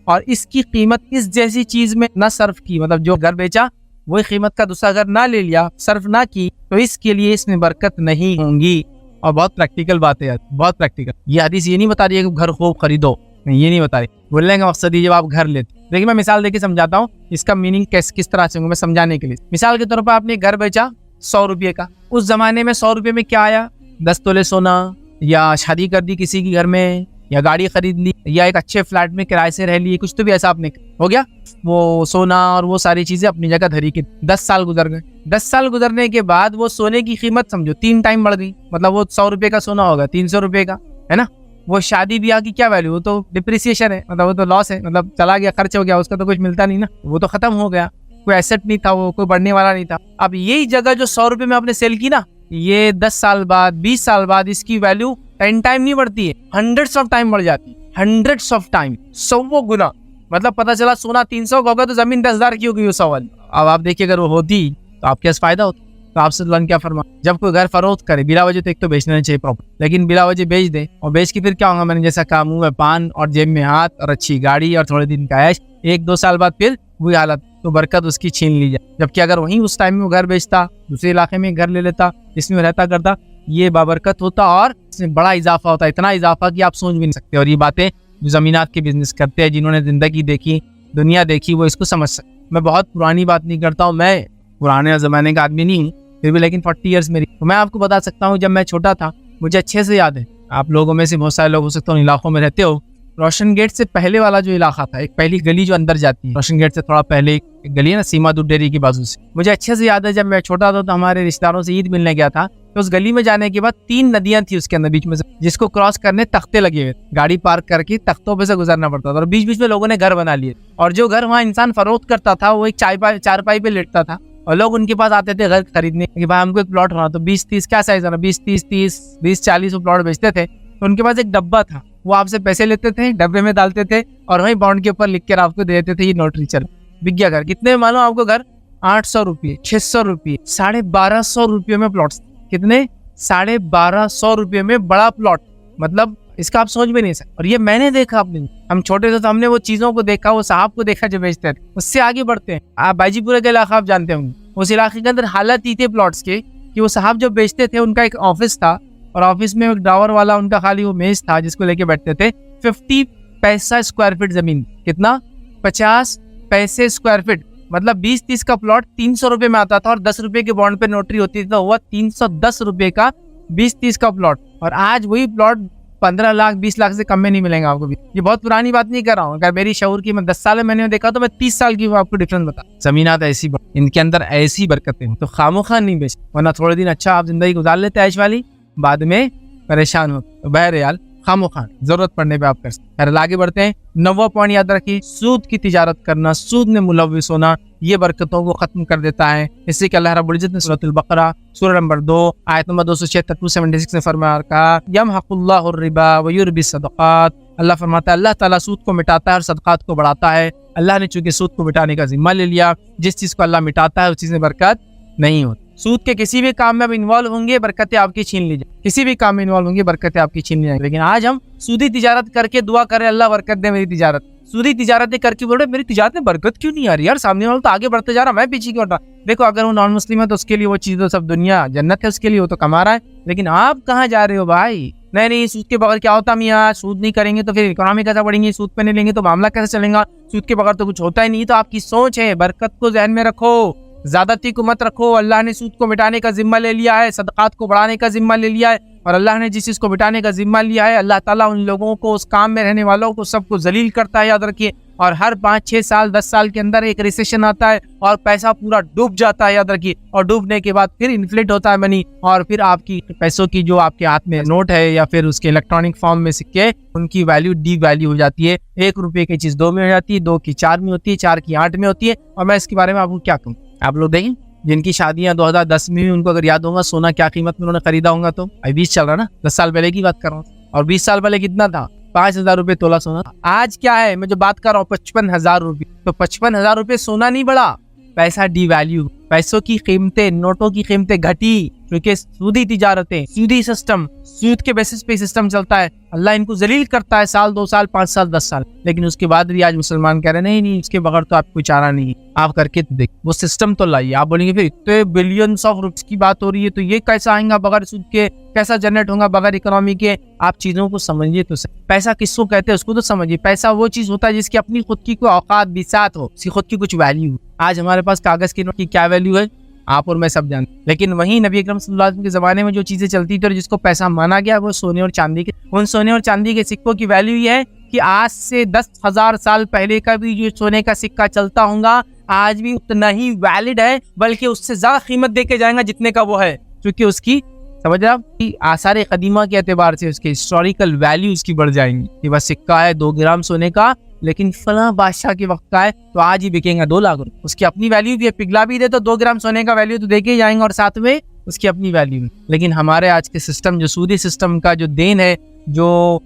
B: اور اس کی قیمت اس جیسی چیز میں نہ صرف کی, مطلب جو گھر بیچا وہی قیمت کا دوسرا گھر نہ لے لیا, صرف نہ کی, تو اس کے لیے اس میں برکت نہیں ہوں گی. اور بہت پریکٹیکل بات ہے, بہت پریکٹیکل. یہ حدیث یہ نہیں بتا رہی ہے کہ گھر خوب خریدو, یہ نہیں بتا رہی. بولنے کا مقصد یہ جب آپ گھر لیتے, دیکھیے میں مثال دے کے سمجھاتا ہوں اس کا میننگ کس طرح سے میں سمجھانے کے لیے. مثال کے طور پر آپ نے گھر بیچا 100 روپے کا, اس زمانے میں 100 روپے میں کیا آیا, 10 تولے سونا, یا شادی کر دی کسی کے گھر میں, یا گاڑی خرید لی, یا ایک اچھے فلیٹ میں کرائے سے رہ لیے, کچھ تو بھی ایسا آپ نے ہو گیا. وہ سونا اور وہ ساری چیزیں اپنی جگہ دھری کے 10 سال گزر گئے. 10 سال گزرنے کے بعد وہ سونے کی قیمت سمجھو 3 ٹائم بڑھ گئی, مطلب وہ 100 روپے کا سونا ہوگا 300 روپے کا, ہے نا. وہ شادی بیاہ کی کیا ویلیو, وہ تو ڈپریسیشن ہے, مطلب وہ تو لاس ہے, مطلب چلا گیا, خرچ ہو گیا, اس کا تو کچھ ملتا نہیں نا, وہ تو ختم ہو گیا, کوئی ایسٹ نہیں تھا, وہ کوئی بڑھنے والا نہیں تھا. اب یہی جگہ جو 100 روپے میں آپ نے سیل کی نا, یہ 10 سال بعد 20 سال بعد اس کی ویلیو 10 ٹائم نہیں بڑھتی ہے, 100s آف ٹائم بڑھ جاتی ہے, 100s آف ٹائم, 100 گنا. مطلب پتہ چلا سونا 300 کا ہوگا تو زمین 10,000 کی ہوگی. وہ سوال اب آپ دیکھیے اگر وہ ہوتی تو آپ کے پاس فائدہ ہوتا. تو آپ صلی اللہ علیہ وسلم کیا فرما, جب کوئی گھر فروخت کرے بلا وجہ تو ایک تو بیچنا نہیں چاہیے پراپرٹی, لیکن بلا وجہ بیچ دے, اور بیچ کے پھر کیا ہوگا, میں نے جیسا کہا منہ میں پان اور جیب میں ہاتھ اور اچھی گاڑی اور تھوڑے دن کا عیش, 1-2 سال بعد پھر وہی حالت, تو برکت اس کی چھین لی جائے. جبکہ اگر وہیں اس ٹائم میں وہ گھر بیچتا, دوسرے علاقے میں گھر لے لیتا, اس میں رہتا کرتا, یہ بابرکت ہوتا اور اس میں بڑا اضافہ ہوتا, اتنا اضافہ کہ آپ سوچ بھی نہیں سکتے. اور یہ باتیں جو زمینات کے بزنس کرتے ہیں, جنہوں نے زندگی دیکھی, دنیا دیکھی, وہ اس کو سمجھ سکتے. میں بہت پرانی بات نہیں کرتا ہوں, میں پرانے زمانے کا آدمی نہیں ہوں پھر بھی, لیکن 40 ایئرس میری. تو میں آپ کو بتا سکتا ہوں جب میں چھوٹا تھا, مجھے اچھے سے یاد ہے, آپ لوگوں میں سے بہت سارے لوگ ہو سکتے ہیں علاقوں میں رہتے ہو, روشن گیٹ سے پہلے والا جو علاقہ تھا, ایک پہلی گلی جو اندر جاتی ہے, روشن گیٹ سے تھوڑا پہلے ایک گلی ہے نا, سیما دودھ ڈیری کی بازو سے. مجھے اچھے سے یاد ہے جب میں چھوٹا تھا تو ہمارے رشتہ داروں سے عید ملنے گیا تھا, تو اس گلی میں جانے کے بعد 3 ندیاں تھیں اس کے اندر بیچ میں سے, جس کو کراس کرنے تختے لگے ہوئے, گاڑی پارک کر کے تختوں پہ سے گزرنا پڑتا تھا, اور بیچ بیچ میں لوگوں نے گھر بنا لیے. اور جو گھر وہاں انسان فروخت کرتا تھا وہ ایک چارپائی پہ لیٹتا تھا, اور لوگ ان کے پاس آتے تھے گھر خریدنے کہ بھائی ہم کو ایک پلاٹ ہونا, تو 20-30 کیا سائز ہے, 20-30 20-40 وہ پلاٹ بیچتے تھے. تو ان کے پاس ایک ڈبہ تھا, وہ آپ سے پیسے لیتے تھے, ڈبے میں ڈالتے تھے, اور وہیں بانڈ کے اوپر لکھ کر آپ کو دے دیتے تھے, یہ نوٹری چل بک گیا گھر. کتنے معلوم آپ کو گھر, 800 روپئے, 600 روپئے, 1250 روپئے میں پلاٹس. کتنے, 1250 روپئے میں بڑا پلاٹ, مطلب اس کا آپ سوچ بھی نہیں سکتے. اور یہ میں نے دیکھا, اپنے ہم چھوٹے تھے تو ہم نے وہ چیزوں کو دیکھا, وہ صاحب کو دیکھا جو بیچتے تھے. اس سے آگے بڑھتے ہیں, آپ باجی پورے کا علاقہ آپ جانتے ہوں گے, اس علاقے کے اندر حالت ہی تھے پلاٹس کے کہ وہ صاحب جو بیچتے تھے ان کا ایک آفس تھا, اور آفس میں ایک ڈراور والا ان کا خالی وہ میز تھا جس کو لے کے بیٹھتے تھے. 50 پیسہ اسکوائر فٹ زمین, کتنا, 50 پیسے اسکوائر فٹ, مطلب 20-30 کا پلاٹ 300 روپے میں آتا تھا, اور 10 روپے کے بانڈ پہ نوٹری ہوتی تھی, تو ہوا 310 روپے کا 20-30 کا پلاٹ. اور آج وہی پلاٹ 15 لاکھ 20 لاکھ سے کم میں نہیں ملیں گا آپ کو بھی. یہ بہت پرانی بات نہیں کر رہا ہوں, اگر میری شعور کی میں 10 سال میں نے دیکھا تو میں 30 سال کی آپ کو ڈفرنس بتا. زمینات ایسی ان کے اندر ایسی برکتیں ہیں, تو خاموخواہ نہیں بیچ, ورنہ تھوڑے دن اچھا آپ زندگی گزار لیتے عیش والی, بعد میں پریشان ہو. تو بہرحال خاموخواہ ضرورت پڑنے پہ آپ کر سکتے. پھر آگے بڑھتے ہیں. 9واں پوائنٹ یاد رکھیے, سود کی تجارت کرنا, سود میں ملوث ہونا, یہ برکتوں کو ختم کر دیتا ہے. اس سے کہ اللہ رب العزت نے سورۃ البقرہ سورہ نمبر 2 آیت نمبر 276 سے فرمایا, کہا یمحق اللہ الربا ویربی الصدقات اللہ فرماتا ہے اللہ تعالیٰ سود کو مٹاتا ہے اور صدقات کو بڑھاتا ہے. اللہ نے چونکہ سود کو مٹانے کا ذمہ لے لیا, جس چیز کو اللہ مٹاتا ہے اس چیز میں برکت نہیں ہوتی. سود کے کسی بھی کام میں آپ انوالو ہوں گے برکتیں آپ کی چھین لی جائیں, کسی بھی کام میں انوالو ہوں گے برکتیں آپ کی چھین لی جائیں. لیکن آج ہم سودی تجارت کر کے دعا کریں اللہ برکت دے میری تجارت, سودی تجارتیں کر کے بول رہے میری تجارت میں برکت کیوں نہیں آ رہی یار, سامنے والا تو آگے بڑھتے جا رہا, میں پیچھے کیوں ہٹ رہا. دیکھو اگر وہ نان مسلم ہے تو اس کے لیے وہ چیز تو سب دنیا جنت ہے, اس کے لیے وہ تو کما رہا ہے. لیکن آپ کہاں جا رہے ہو بھائی؟ نہیں سود کے بغیر کیا ہوتا میاں, سود نہیں کریں گے تو پھر اکنامی کیسا بڑھیں گے, سود پہ نہیں لیں گے تو معاملہ کیسے چلے گا, سود کے بغیر تو کچھ ہوتا ہی نہیں. تو آپ کی سوچ ہے, برکت کو ذہن میں رکھو, زیادتی کو مت رکھو. اللہ نے سود کو مٹانے کا ذمہ لے لیا ہے, صدقات کو بڑھانے کا ذمہ لے لیا ہے, اور اللہ نے جس چیز کو مٹانے کا ذمہ لیا ہے اللہ تعالیٰ ان لوگوں کو, اس کام میں رہنے والوں کو سب کو ذلیل کرتا ہے, یاد رکھیے. اور ہر 5-6 سال 10 سال کے اندر ایک ریسیشن آتا ہے اور پیسہ پورا ڈوب جاتا ہے, یاد رکھیے. اور ڈوبنے کے بعد پھر انفلیٹ ہوتا ہے منی, اور پھر آپ کی پیسوں کی جو آپ کے ہاتھ میں نوٹ ہے یا پھر اس کے الیکٹرانک فارم میں سکے, ان کی ویلیو ڈی ویلیو ہو جاتی ہے. 1 روپے کی چیز 2 میں ہو جاتی ہے, 2 کی 4 میں ہوتی ہے, 4 کی 8 میں ہوتی ہے. اور میں اس کے بارے میں آپ کو کیا کہوں, آپ لوگ دیکھیں جن کی شادیاں 2010 میں, ان کو اگر یاد ہوگا سونا کیا قیمت میں انہوں نے خریدا ہوگا, تو 20 چل رہا نا, 10 سال پہلے کی بات کر رہا ہوں. اور 20 سال پہلے کتنا تھا, 5,000 روپے تولہ سونا. آج کیا ہے, میں جو بات کر رہا ہوں 55,000 روپے. تو 55,000 روپے سونا نہیں بڑھا, پیسہ ڈی ویلیو, پیسوں کی قیمتیں, نوٹوں کی قیمتیں گھٹی, کیونکہ سودی تجارتیں, سودی سسٹم, سود کے بیسس پہ سسٹم چلتا ہے. اللہ ان کو ذلیل کرتا ہے سال 2 سال 5 سال 10 سال. لیکن اس کے بعد بھی آج مسلمان کہہ رہے ہیں نہیں اس کے بغیر تو آپ کو چارہ نہیں. آپ کر کے دیکھ, وہ سسٹم تو لائیے. آپ بولیں گے پھر اتنے بلینس آف روپیز کی بات ہو رہی ہے تو یہ کیسا آئیں گا بغیر سود کے, کیسا جنریٹ ہوگا بغیر اکنامی کے. آپ چیزوں کو سمجھیے تو پیسہ کس کو کہتے ہیں اس کو تو سمجھیے. پیسہ وہ چیز ہوتا ہے جس کی اپنی خود کی کوئی اوقات بساط ہو, اس کی خود کی کچھ ویلیو ہو. آج ہمارے پاس کاغذ کی نوٹ کی کیا ویلیو ہے آپ اور میں سب جانتے ہیں. لیکن وہیں نبی اکرم صلی اللہ علیہ وسلم کے زمانے میں جو چیزیں چلتی تھی اور جس کو پیسہ مانا گیا وہ سونے اور چاندی کے, ان سونے اور چاندی کے سکوں کی ویلیو یہ ہے کہ آج سے 10,000 سال پہلے کا بھی جو سونے کا سکہ چلتا ہوگا آج بھی اتنا ہی ویلڈ ہے, بلکہ اس سے زیادہ قیمت دے کے جائیں گا جتنے کا وہ ہے, کیونکہ اس کی سمجھ رہا آثار قدیمہ کے اعتبار سے اس کے ہسٹوریکل ویلیو اس کی بڑھ جائیں گی. کہ بس سکہ ہے 2 گرام سونے کا, لیکن فلاں بادشاہ کے وقت کا ہے تو آج ہی بکیں گا 2 لاکھ روپے. اس کی اپنی ویلیو بھی ہے, پگھلا بھی دے تو 2 گرام سونے کا ویلیو تو دے کے جائیں گے اور ساتھ میں اس کی اپنی ویلیو ہے. لیکن ہمارے آج کے سسٹم, جو سودی سسٹم کا جو دین ہے, جو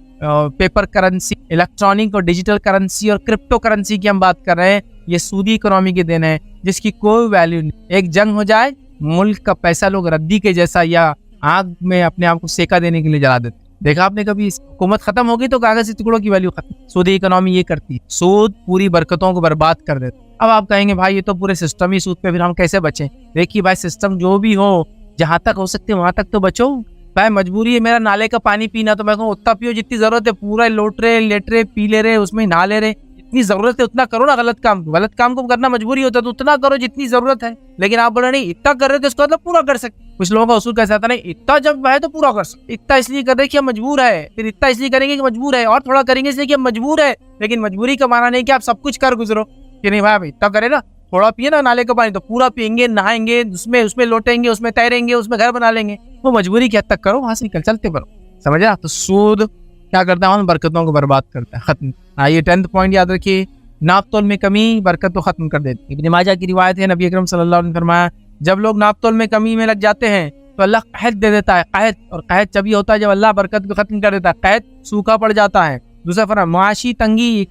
B: پیپر کرنسی, الیکٹرانک اور ڈیجیٹل کرنسی اور کرپٹو کرنسی کی ہم بات کر رہے ہیں, یہ سودی اکنامی کے دین ہے جس کی کوئی ویلیو نہیں. ایک جنگ ہو جائے, ملک کا پیسہ لوگ ردی کے جیسا یا آگ میں اپنے آپ کو سیکا دینے کے لیے جلا دیتے. دیکھا آپ نے کبھی حکومت ختم ہوگی تو کاغذی ٹکڑوں کی ویلیو ختم. سودی اکنامی یہ کرتی ہے, سود پوری برکتوں کو برباد کر دیتا. اب آپ کہیں گے بھائی یہ تو پورے سسٹم ہی سود پہ, پھر ہم کیسے بچیں؟ دیکھیے بھائی سسٹم جو بھی ہو, جہاں تک ہو سکتے وہاں تک تو بچو. بھائی مجبوری ہے میرا نالے کا پانی پینا, تو میں کہوں اتنا پیو جتنی ضرورت ہے, پورا لوٹ رہے لیٹ رہے پی لے رہے, اس میں نہا لے رہے, جتنی ضرورت ہے اتنا کرو نا. غلط کام کو کرنا مجبوری ہوتا ہے تو اتنا کرو جتنی ضرورت ہے. لیکن آپ بول رہے نہیں اتنا کر رہے تو اس کا مطلب پورا کر سکتے. کچھ لوگوں کا اصول کیسا آتا نہیں, اتنا جب ہے تو پورا کر سکتے, اتنا اس لیے کر رہے کہ ہم مجبور ہے, پھر اتنا اس لیے کریں گے کہ مجبور ہے, اور تھوڑا کریں گے اس لیے کہ ہم مجبور ہے. لیکن مجبوری کا معنی نہیں کہ آپ سب کچھ کر گزرو کہ نہیں بھائی اتنا کرے نا, تھوڑا پیے نا نالے کا پانی تو پورا پئیں گے, نہائیں گے, اس میں لوٹیں گے, اس میں تیریں گے, اس میں گھر بنا لیں گے. وہ مجبوری کی حد تک کرو, وہاں سے نکل چلتے پڑو. سمجھا؟ تو سود کیا کرتا ہے, برکتوں کو برباد کرتا ہے, ختم. یہ 10th پوائنٹ یاد رکھیے, ناپ تول میں کمی برکت کو ختم کر دیتی ہے. ابن ماجہ کی روایت ہے, نبی اکرم صلی اللہ علیہ وسلم نے فرمایا جب لوگ ناپ تول میں کمی میں لگ جاتے ہیں تو اللہ قحط دے دیتا ہے. قحط, اور قحط جب یہ ہوتا ہے جب اللہ برکت کو ختم کر دیتا ہے, قحط سوکھا پڑ جاتا ہے. دوسرا فرمایا معاشی تنگی,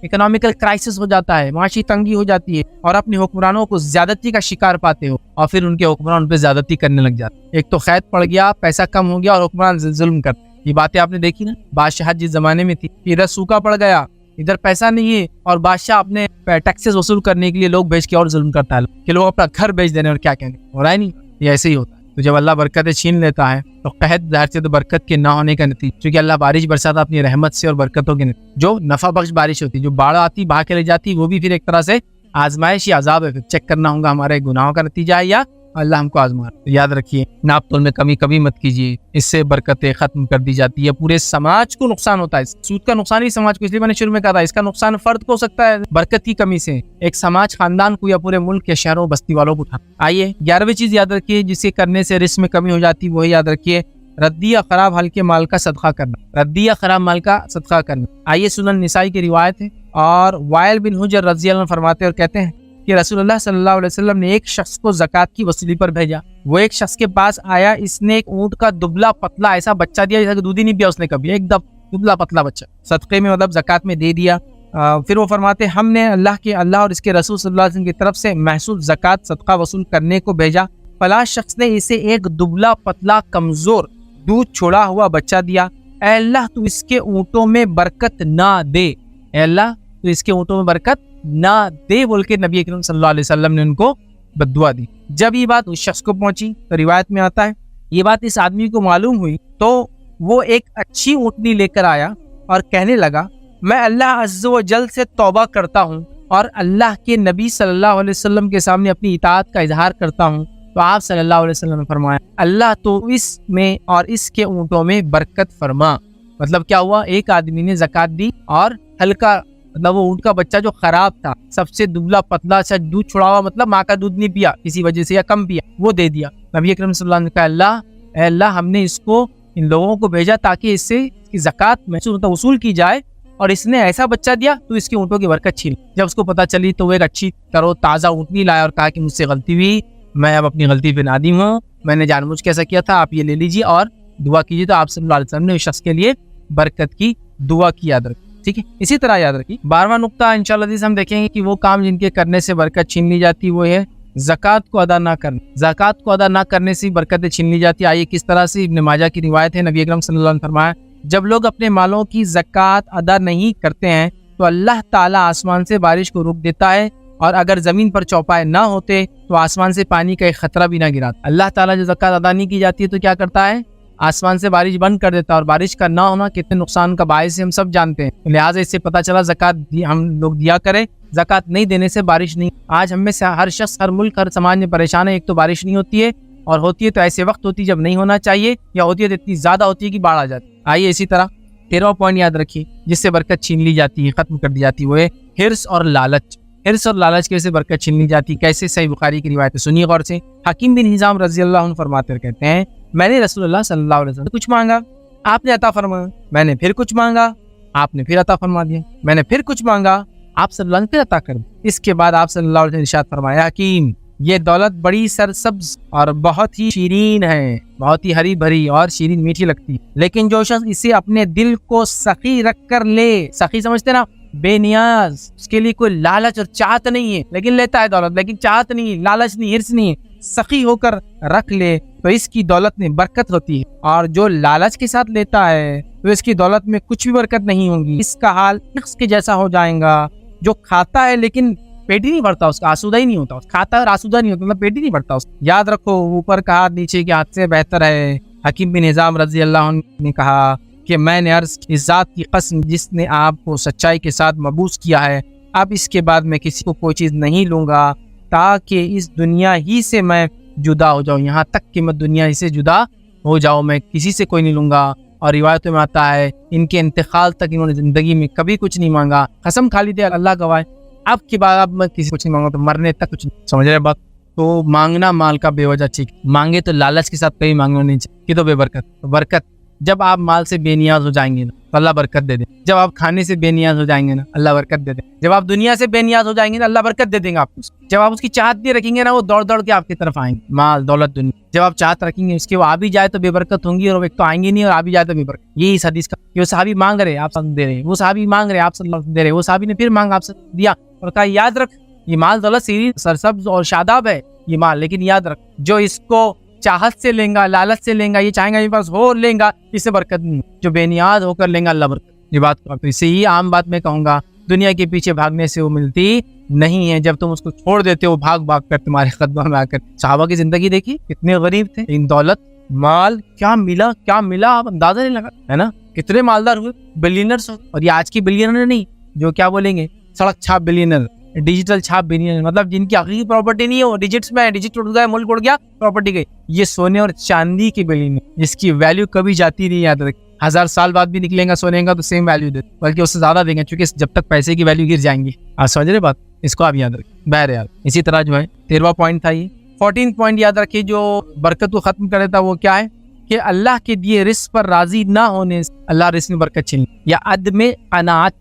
B: اکنامیکل کرائسس ہو جاتا ہے, معاشی تنگی ہو جاتی ہے, اور اپنے حکمرانوں کو زیادتی کا شکار پاتے ہو, اور پھر ان کے حکمران ان پہ زیادتی کرنے لگ جاتے. ایک تو قحط پڑ گیا, پیسہ کم ہو گیا, اور حکمران ظلم کرتے. یہ باتیں آپ نے دیکھی نا, بادشاہت جس زمانے میں تھی, ادھر سوکھا پڑ گیا, ادھر پیسہ نہیں ہے, اور بادشاہ اپنے ٹیکسز وصول کرنے کے لیے لوگ بھیج کے اور ظلم کرتا ہے کہ لوگ اپنا گھر بیچ دینے, اور کیا کہنے. ہو رہا ہے نہیں, یہ ایسے ہی ہوتا ہے. تو جب اللہ برکتیں چھین لیتا ہے تو قحط ظاہر سے تو برکت کے نہ ہونے کا نتیجہ, کیونکہ اللہ بارش برساتا اپنی رحمت سے اور برکتوں کے جو نفع بخش بارش ہوتی, جو باڑھ آتی بہا کے لے جاتی, وہ بھی پھر ایک طرح سے آزمائش یا عذاب ہے. پھر چیک کرنا ہوگا ہمارے گناہوں کا نتیجہ ہے یا اللہ ہم کو آزما. یاد رکھیے ناپ تول میں کمی کبھی مت کیجیے, اس سے برکتیں ختم کر دی جاتی ہے, پورے سماج کو نقصان ہوتا ہے. سود کا نقصان ہی سماج کو, اس لیے میں نے شروع میں کہا تھا اس کا نقصان فرد کو ہو سکتا ہے برکت کی کمی سے, ایک سماج خاندان کو یا پورے ملک کے شہروں بستی والوں کو اٹھانا. آئیے 11ویں چیز یاد رکھیے جسے کرنے سے رزق میں کمی ہو جاتی, وہی یاد رکھیے ردی یا خراب ہلکے مال کا صدقہ کرنا. ردی یا خراب مال کا صدقہ کرنا. آئیے سنن نسائی کی روایت ہے, اور وائل بن حجر رضی اللہ عنہ فرماتے اور کہتے ہیں کہ رسول اللہ صلی اللہ علیہ وسلم نے ایک شخص کو زکوٰۃ کی وصولی پر بھیجا. وہ ایک شخص کے پاس آیا, اس نے ایک اونٹ کا دبلا پتلا ایسا بچہ دیا جیسا کہ دودھ ہی نہیں پیا اس نے کبھی, ایک دم دبلا پتلا بچہ صدقے میں مطلب زکوٰۃ میں دے دیا. پھر وہ فرماتے ہم نے اللہ اور اس کے رسول صلی اللہ علیہ وسلم کی طرف سے محسوس زکوٰۃ صدقہ وصول کرنے کو بھیجا. فلاں شخص نے اسے ایک دبلا پتلا کمزور دودھ چھوڑا ہوا بچہ دیا. اے اللہ تو اس کے اونٹوں میں برکت نہ دے, اے اللہ تو اس کے اونٹوں میں برکت نہ دے بول کے نبی اکرم صلی اللہ علیہ وسلم نے ان کو بد دعا دی. جب یہ بات اس شخص کو پہنچی تو روایت میں آتا ہے یہ بات اس آدمی کو معلوم ہوئی تو وہ ایک اچھی اونٹنی لے کر آیا اور کہنے لگا میں اللہ عز و جل سے توبہ کرتا ہوں اور اللہ کے نبی صلی اللہ علیہ وسلم کے سامنے اپنی اطاعت کا اظہار کرتا ہوں. تو آپ صلی اللہ علیہ وسلم نے فرمایا اللہ تو اس میں اور اس کے اونٹوں میں برکت فرما. مطلب کیا ہوا, ایک آدمی نے زکوٰۃ دی اور ہلکا مطلب وہ اونٹ کا بچہ جو خراب تھا, سب سے دبلا پتلا سا دودھ چھڑا ہوا, مطلب ماں کا دودھ نہیں پیا کسی وجہ سے یا کم پیا, وہ دے دیا. نبی اکرم صلی اللہ علیہ وسلم نے کہا اے اللہ ہم نے اس کو ان لوگوں کو بھیجا تاکہ اس سے زکوٰۃ محسوس وصول کی جائے اور اس نے ایسا بچہ دیا تو اس کے اونٹوں کی برکت چھین. جب اس کو پتہ چلی تو وہ ایک اچھی ترو تازہ اونٹنی لایا اور کہا کہ مجھ سے غلطی ہوئی, میں اب اپنی غلطی پہ نادم ہوں, میں نے جان بوجھ کے ایسا کیا تھا, آپ یہ لے لیجیے اور دعا کیجیے. تو آپ صلی اللہ علیہ وسلم نے اس شخص کے لیے برکت کی دعا کی. یاد رکھیں, ٹھیک ہے. اسی طرح یاد رکھیے 12واں نقطہ انشاءاللہ ہم دیکھیں گے کہ وہ کام جن کے کرنے سے برکت چھین لی جاتی وہ ہے زکوٰۃ کو ادا نہ کرنا. زکوٰۃ کو ادا نہ کرنے سے برکتیں چھین لی جاتی. آئیے کس طرح سے, ابن ماجہ کی روایت ہے, نبی اکرم صلی اللہ علیہ وسلم نے فرمایا جب لوگ اپنے مالوں کی زکوٰۃ ادا نہیں کرتے ہیں تو اللہ تعالیٰ آسمان سے بارش کو روک دیتا ہے, اور اگر زمین پر چوپائے نہ ہوتے تو آسمان سے پانی کا ایک خطرہ بھی نہ گراتا. اللہ تعالیٰ جو زکوٰۃ ادا نہیں کی جاتی ہے تو کیا کرتا ہے, آسمان سے بارش بند کر دیتا ہے, اور بارش کا نہ ہونا کتنے نقصان کا باعث ہے ہم سب جانتے ہیں. لہٰذا اس سے پتہ چلا زکوٰۃ ہم لوگ دیا کریں, زکوٰۃ نہیں دینے سے بارش نہیں. آج ہم میں سے ہر شخص, ہر ملک, ہر سماج میں پریشان ہے. ایک تو بارش نہیں ہوتی ہے, اور ہوتی ہے تو ایسے وقت ہوتی ہے جب نہیں ہونا چاہیے, یا ہوتی ہے تو اتنی زیادہ ہوتی ہے کہ باڑھ آ جاتی. آئیے اسی طرح 13واں پوائنٹ یاد رکھیے جس سے برکت چھین لی جاتی ہے, ختم کر دی جاتی ہے, وہ ہے حرص اور لالچ. حرص اور لالچ کی وجہ سے برکت چھین لی جاتی. کیسے؟ صحیح بخاری کی روایت ہے, سنیے غور سے. حکیم بن حزام رضی اللہ عنہ فرماتے کہتے ہیں میں نے رسول اللہ صلی اللہ علیہ وسلم سے کچھ مانگا, آپ نے عطا فرمایا. میں نے پھر کچھ مانگا, آپ نے پھر عطا فرما دیا. میں نے پھر کچھ مانگا, آپ صلی اللہ علیہ وسلم نے پھر عطا کر دیا. اس کے بعد آپ صلی اللہ علیہ وسلم نے ارشاد فرمایا حکیم یہ دولت بڑی سرسبز اور بہت ہی شیرین ہے, بہت ہی ہری بھری اور شیرین میٹھی لگتی, لیکن جو شخص اسے اپنے دل کو سخی رکھ کر لے, سخی سمجھتے نا, بے نیاز, اس کے لیے کوئی لالچ اور چاہت نہیں ہے, لیکن لیتا ہے دولت, لیکن چاہت نہیں ہے, لالچ نہیں, حرص نہیں ہے, سخی ہو کر رکھ لے تو اس کی دولت میں برکت ہوتی ہے. اور جو لالچ کے ساتھ لیتا ہے تو اس کی دولت میں کچھ بھی برکت نہیں ہوگی. اس کا حال شخص کے جیسا ہو جائے گا جو کھاتا ہے لیکن پیٹ ہی نہیں بھرتا, اس کا آسودہ ہی نہیں ہوتا, کھاتا ہے اور آسودہ نہیں ہوتا, مطلب پیٹ ہی نہیں بھرتا. یاد رکھو اوپر کا ہاتھ نیچے کے ہاتھ سے بہتر ہے. حکیم بن حزام رضی اللہ عنہ نے کہا کہ میں نے عرض اس ذات کی قسم جس نے آپ کو سچائی کے ساتھ مبعوث کیا ہے, اب اس کے بعد میں کسی کو کوئی چیز نہیں لوں گا تاکہ اس دنیا ہی سے میں جدا ہو جاؤں, یہاں تک کہ میں دنیا ہی سے جدا ہو جاؤں, میں کسی سے کوئی نہیں لوں گا. اور روایتوں میں آتا ہے ان کے انتقال تک انہوں نے زندگی میں کبھی کچھ نہیں مانگا, قسم کھا لی تھی اللہ گواہ اب کی بات, اب میں کسی کچھ نہیں مانگا, تو مرنے تک کچھ نہیں. سمجھ رہے بات؟ تو مانگنا مال کا بے وجہ ٹھیک, مانگے تو لالچ کے ساتھ کہیں مانگنا نہیں چاہیے کہ تو بے برکت. تو برکت جب آپ مال سے بے نیاز ہو جائیں گے نا تو اللہ برکت دے دیں. جب آپ کھانے سے بے نیاز ہو جائیں گے نا اللہ برکت دے دیں. جب آپ دنیا سے بے نیاز ہو جائیں گے نا اللہ برکت دے دیں گے آپ کو. جب آپ اس کی چاہت بھی رکھیں گے نا وہ دوڑ دوڑ کے آپ کی طرف آئیں گے, مال دولت دنیا. جب آپ چاہت رکھیں گے اس کے وہ آ بھی جائے تو بے برکت ہوں گی, اور ایک تو آئیں گے نہیں اور آ بھی جائے تو بے برکت. یہی اس حدیث کا کہ وہ صحابی مانگ رہے آپ سے دے رہے, وہ صحابی مانگ رہے آپ صلی اللہ علیہ وسلم دے رہے, وہ صحابی نے پھر مانگ آپ سے دیا اور کہا یاد رکھ یہ مال دولت سیری سرسبز اور شاداب ہے یہ مال, لیکن یاد رکھ جو اس کو چاہت سے لیں گا, لالچ سے لیں گا, یہ چاہیں گا میرے پاس ہو لیں گا, اس سے برکت نہیں. جو بے نیاز ہو کر لیں گا اللہ برکت. یہ بات تو اسے ہی عام بات میں کہوں گا, دنیا کے پیچھے بھاگنے سے وہ ملتی نہیں ہے. جب تم اس کو چھوڑ دیتے ہو بھاگ بھاگ کر تمہارے قدموں میں آ کر. صحابہ کی زندگی دیکھی کتنے غریب تھے, ان دولت مال کیا ملا آپ اندازہ نہیں لگا, ہے نا. کتنے مالدار ہوئے, بلینرز ہو. اور یہ آج کی بلینر نہیں جو کیا بولیں گے سڑک چھاپ بلینر, ڈیجیٹل چھاپ بلینر, مطلب جن کی حقیقی پراپرٹی نہیں ہو, ڈیجٹس میں ڈیجٹ اڑ گئے, ملک اڑ گیا, پراپرٹی گئی. یہ سونے اور چاندی کی بلینر جس کی ویلیو کبھی جاتی نہیں. یاد رکھ 1000 سال بعد بھی نکلیں گا سونے کا تو سیم ویلیو دے, بلکہ اس سے زیادہ دیں گے کیونکہ جب تک پیسے کی ویلیو گر جائیں گی. آپ سمجھ رہے بات, اس کو آپ یاد رکھیں. بہرحال اسی طرح جو ہے 13واں پوائنٹ تھا یہ. 14 پوائنٹ یاد رکھیے جو برکت کو ختم کر دیتا وہ کیا ہے کہ اللہ کے دیے رزق پر راضی نہ ہونے سے اللہ رزق میں برکت چھین, یا عدم قناعت.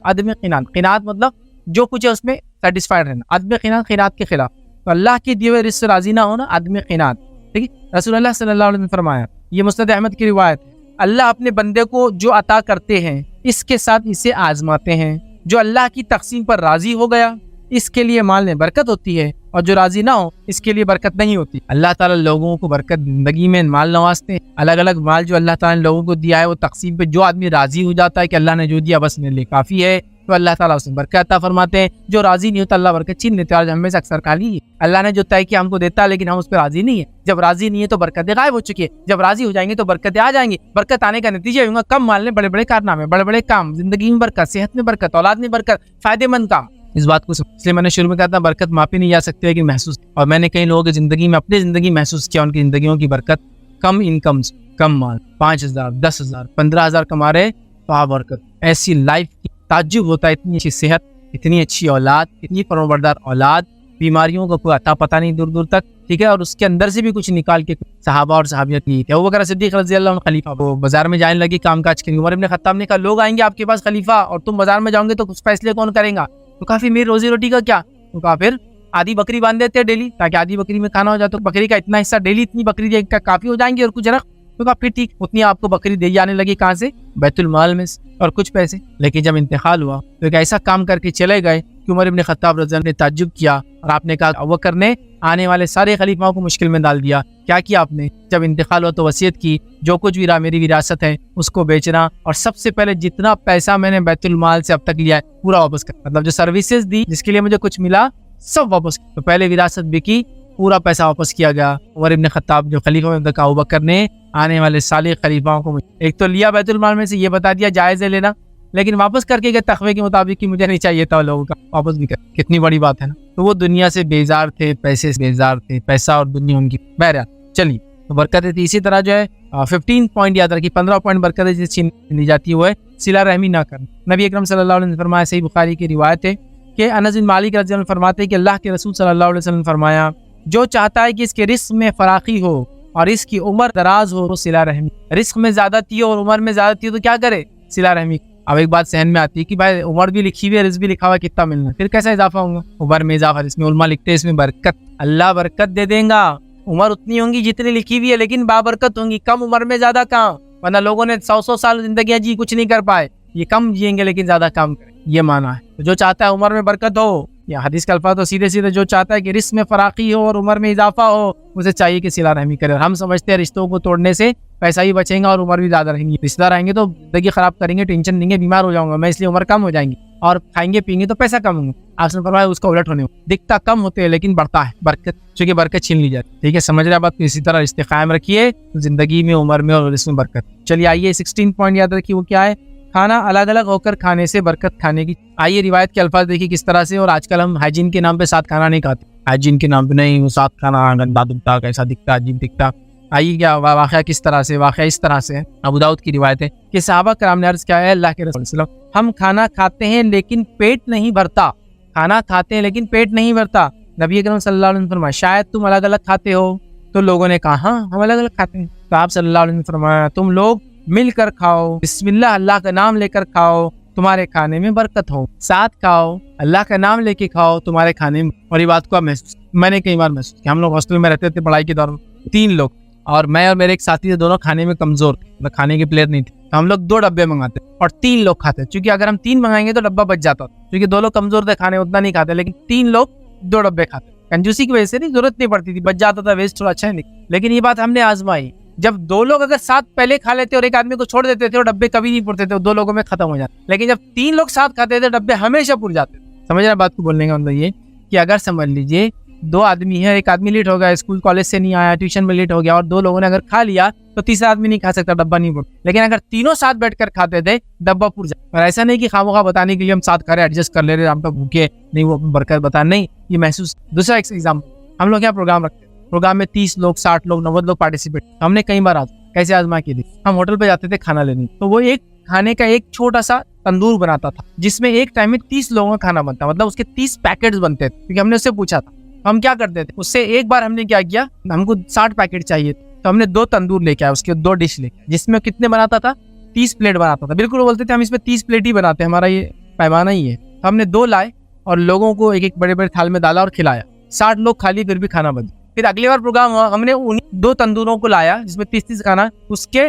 B: عدم قناعت مطلب جو کچھ ہے اس میں سیٹسفائڈ رہنا. عدم قناعت کے خلاف. تو اللہ کے دیے ہوئے رزق سے راضی نہ ہونا عدم قناعت. ٹھیک ہے. رسول اللہ صلی اللہ علیہ وسلم نے فرمایا, یہ مسند احمد کی روایت ہے, اللہ اپنے بندے کو جو عطا کرتے ہیں اس کے ساتھ اسے آزماتے ہیں. جو اللہ کی تقسیم پر راضی ہو گیا اس کے لیے مال میں برکت ہوتی ہے, اور جو راضی نہ ہو اس کے لیے برکت نہیں ہوتی. اللہ تعالیٰ لوگوں کو برکت زندگی میں مال نوازتے ہیں. الگ الگ مال جو اللہ تعالیٰ نے لوگوں کو دیا ہے وہ تقسیم پہ جو آدمی راضی ہو جاتا ہے کہ اللہ نے جو دیا بس میرے لیے کافی ہے, تو اللہ تعالیٰ اس میں برکت عطا فرماتے ہیں. جو راضی نہیں ہوتا اللہ برکت چھین لیتے ہیں. ہمیں سے اکثر کھالی ہے, اللہ نے جو طے کیا ہم کو دیتا ہے لیکن ہم اس پہ راضی نہیں ہے. جب راضی نہیں ہے تو برکتیں غائب ہو چکی ہے, جب راضی ہو جائیں گے تو برکتیں آ جائیں گی. برکت آنے کا نتیجہ ہوگا کم مال میں بڑے بڑے کارنامے, بڑے بڑے کام, زندگی میں برکت, صحت میں برکت, اولاد میں برکت, فائدے مند کام. اس بات کو اس لیے میں نے شروع میں کہا تھا برکت ماپی نہیں جا سکتی لیکن محسوس, اور میں نے کئی لوگوں کی زندگی میں اپنی زندگی محسوس کیا ان کی زندگیوں کی برکت. کم انکم, کم مال, 5,000 10,000 15,000 کما رہے تو برکت, ایسی لائف کی تعجب ہوتا ہے. اتنی اچھی صحت, اتنی اچھی اولاد, اتنی پروردگار اولاد, بیماریوں کا کوئی عطا پتہ نہیں دور دور تک, ٹھیک ہے, اور اس کے اندر سے بھی کچھ نکال کے صحابہ اور صحابیت کی. ابو بکر صدیق رضی اللہ عنہ خلیفہ, وہ بازار میں جانے لگی کام کاج کے لیے. عمر ابن خطاب نے کہا لوگ آئیں گے آپ کے پاس خلیفہ اور تم بازار میں جاؤ گے تو کچھ فیصلے کون کریں گا؟ تو کافی میری روزی روٹی کا کیا؟ تو کہا پھر آدھی بکری باندھ دیتے ہیں ڈیلی تاکہ آدھی بکری میں کھانا ہو جائے, تو بکری کا اتنا حصہ ڈیلی اتنی بکری دے کافی ہو جائیں گے, اور کچھ رکھ. تو کہا پھر ٹھیک, اتنی آپ کو بکری دی جانے لگی کہاں سے؟ بیت المال میں, اور کچھ پیسے. لیکن جب انتقال ہوا تو ایک ایسا کام کر کے چلے گئے کہ عمر ابن خطاب رضی اللہ عنہ نے تعجب کیا, اور آپ نے کہا ابو بکر نے آنے والے سارے خلیفاؤں کو مشکل میں ڈال دیا. کیا آپ نے جب انتقال ہوا تو وصیت کی جو کچھ بھی میری وراثت ہے اس کو بیچنا, اور سب سے پہلے جتنا پیسہ میں نے بیت المال سے اب تک لیا ہے پورا واپس کر, مطلب جو سروسز دی جس کے لیے مجھے کچھ ملا سب واپس. تو پہلے وراثت بکی, پورا پیسہ واپس کیا گیا. عمر ابن خطاب جو خلیفہ میں کہا ابو بکر نے آنے والے سارے خلیفاؤں کو ایک تو لیا بیت المال میں سے, یہ بتا دیا جائز ہے لینا, لیکن واپس کر کے تقوی کے مطابق کہ مجھے نہیں چاہیے تھا لوگوں کا, واپس بھی کر. کتنی بڑی بات ہے نا. تو وہ دنیا سے بیزار تھے, پیسے سے بیزار تھے, پیسہ اور دنیا ان کی. بہرحال چلیے, تو برکتیں تھی. اسی طرح جو ہے 15 پوائنٹ یاد رکھیے, 15 پوائنٹ برکتیں جس چھین لی جاتی ہے وہ ہے صلہ رحمی نہ کرنا. نبی اکرم صلی اللہ علیہ وسلم نے فرمایا, صحیح بخاری کی روایت ہے کہ انس بن مالک رضی اللہ عنہ فرماتے ہیں کہ اللہ کے رسول صلی اللہ علیہ وسلم نے فرمایا جو چاہتا ہے کہ اس کے رزق میں فراخی ہو اور اس کی عمر دراز ہو, صلہ رحمی. رزق میں زیادتی ہو اور عمر میں زیادتی ہو تو کیا کرے؟ صلہ رحمی. اب ایک بات ذہن میں آتی ہے کہ بھائی عمر بھی لکھی ہوئی ہے, رزق بھی لکھا ہوا ہے, کتنا ملنا, پھر کیسا اضافہ ہوگا؟ عمر میں اضافہ, اس میں علماء لکھتے ہیں اس میں برکت, اللہ برکت دے دیں گا. عمر اتنی ہوں گی جتنی لکھی ہوئی ہے لیکن بابرکت ہوں گی. کم عمر میں زیادہ کام, ورنہ لوگوں نے 100 سال زندگیاں جی کچھ نہیں کر پائے, یہ کم جئیں گے لیکن زیادہ کام کریں, یہ مانا ہے. تو جو چاہتا ہے عمر میں برکت ہو, یا حدیث کا الفاظ تو سیدھے سیدھے جو چاہتا ہے کہ رزق میں فراخی ہو اور عمر میں اضافہ ہو اسے چاہیے کہ صلہ رحمی کرے. ہم سمجھتے ہیں رشتوں کو توڑنے سے پیسہ ہی بچیں گا اور عمر بھی زیادہ رہیں گی. رشتہ رہیں گے تو زندگی خراب کریں گے, ٹینشن دیں گے, بیمار ہو جاؤں گا میں اس لیے عمر کم ہو جائیں گی, اور کھائیں گے پئیں گے تو پیسہ کم ہوں گا. آپ نے فرمایا اس کا الٹ ہونے دکھتا کم ہوتے ہیں لیکن بڑھتا ہے برکت, چونکہ برکت چھین لی جاتی. ٹھیک ہے, سمجھ رہے بات کو. اسی طرح رشتے قائم رکھیے زندگی میں, عمر میں اور اس میں برکت. چلیے آئیے 16 پوائنٹ یاد رکھیے, وہ کیا ہے؟ کھانا الگ الگ ہو کر کھانے سے برکت کھانے کی. آئیے روایت کے الفاظ دیکھیے کس طرح سے. اور آج کل ہم ہائیجین کے نام پہ ساتھ کھانا نہیں کھاتے, ہائیجین کے نام پہ نہیں, وہ ساتھ کھانا گندا دکھتا, کیسا دکھتا, عجیب دکھتا. آئیے کیا واقعہ کس طرح سے, واقعہ اس طرح سے ابو داؤد کی روایت ہے کہ صحابہ کرام نے عرض کیا ہے اللہ کے رسول صلی اللہ علیہ وسلم, ہم کھانا کھاتے ہیں لیکن پیٹ نہیں بھرتا. کھانا کھاتے ہیں لیکن پیٹ نہیں بھرتا. نبی اکرم صلی اللہ علیہ وسلم فرمایا شاید تم الگ الگ کھاتے ہو. تو لوگوں نے کہا ہاں ہم الگ الگ کھاتے ہیں. تو آپ صلی اللہ علیہ وسلم فرمایا تم لوگ مل کر کھاؤ, بسم اللہ, اللہ کا نام لے کر کھاؤ, تمہارے کھانے میں برکت ہو. ساتھ کھاؤ, اللہ کا نام لے کے کھاؤ, تمہارے کھانے میں. اور یہ بات کو میں نے کئی بار محسوس کیا. ہم لوگ ہاسٹل میں رہتے تھے پڑھائی کے دور میں, 3 لوگ, اور میں اور میرے ایک ساتھی تھے, دونوں کھانے میں کمزور تھے, کھانے کے پلیئر نہیں تھے. ہم لوگ 2 ڈبے منگاتے اور 3 لوگ کھاتے, چونکہ اگر ہم 3 منگائیں گے تو ڈبہ بچ جاتا تھا, کیونکہ 2 لوگ کمزور تھے, کھانے اتنا نہیں کھاتے, لیکن 3 لوگ 2 ڈبے کھاتے. کنجوسی کی وجہ سے نہیں, ضرورت نہیں پڑتی تھی, بچ جاتا تھا, ویسٹ تھوڑا اچھا نہیں. لیکن یہ بات ہم نے آزمائی, جب 2 لوگ اگر ساتھ پہلے کھا لیتے اور ایک آدمی کو چھوڑ دیتے تھے اور ڈبے کبھی نہیں پڑتے تھے, 2 لوگوں میں ختم ہو جاتے. لیکن جب 3 لوگ ساتھ کھاتے تھے ڈبے ہمیشہ پڑ جاتے. سمجھ رہے بات کو بولنے کا مطلب یہ کہ اگر سمجھ لیجیے 2 آدمی ہے, ایک آدمی لیٹ ہو گیا, اسکول کالج سے نہیں آیا, ٹیوشن میں لیٹ ہو گیا, اور 2 لوگوں نے اگر کھا لیا تو تیسرا آدمی نہیں کھا سکتا, ڈبہ نہیں پڑتا. لیکن اگر تینوں ساتھ بیٹھ کر کھاتے تھے ڈبہ پڑ جاتا. اور ایسا نہیں کہ خواہ بتانے کے لیے ہم ساتھ کھا رہے, ایڈجسٹ کر لے رہے, ہم پہ بھوکے نہیں, وہ برکت بتا نہیں, یہ محسوس. دوسرا ایگزامپل, ہم لوگ یہاں پروگرام رکھتے ہیں, پروگرام میں 30 لوگ 60 لوگ 90 لوگ پارٹیسپیٹ. ہم نے کئی بار کیسے آزما کی تھی. ہم ہوٹل پہ جاتے تھے کھانا لینے, تو وہ ایک کھانے کا ایک چھوٹا سا تندور بناتا تھا جس میں ایک ٹائم میں 30 لوگوں کا کھانا بنتا, مطلب اس کے 30 پیکٹس بنتے تھے. کیونکہ ہم نے اس سے پوچھا تھا ہم کیا کرتے تھے, اس سے ایک بار ہم نے کیا کیا, ہم کو 60 پیکٹ چاہیے تھے, تو ہم نے 2 تندور لے کے آئے, اس کے 2 ڈش لے کے, جس میں کتنے بناتا تھا, 30 پلیٹ بناتا تھا. بالکل وہ بولتے تھے ہم اس میں 30 پلیٹ ہی بناتے ہیں, ہمارا یہ پیمانہ ہی ہے. ہم نے 2 لائے اور لوگوں کو ایک ایک بڑے بڑے تھال میں ڈالا اور کھلایا. 60 لوگ کھا لیے, پھر بھی کھانا بن. پھر اگلی بار پروگرام ہوا, ہم نے 2 تندوروں کو لایا جس میں 30 کھانا, اس کے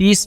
B: 30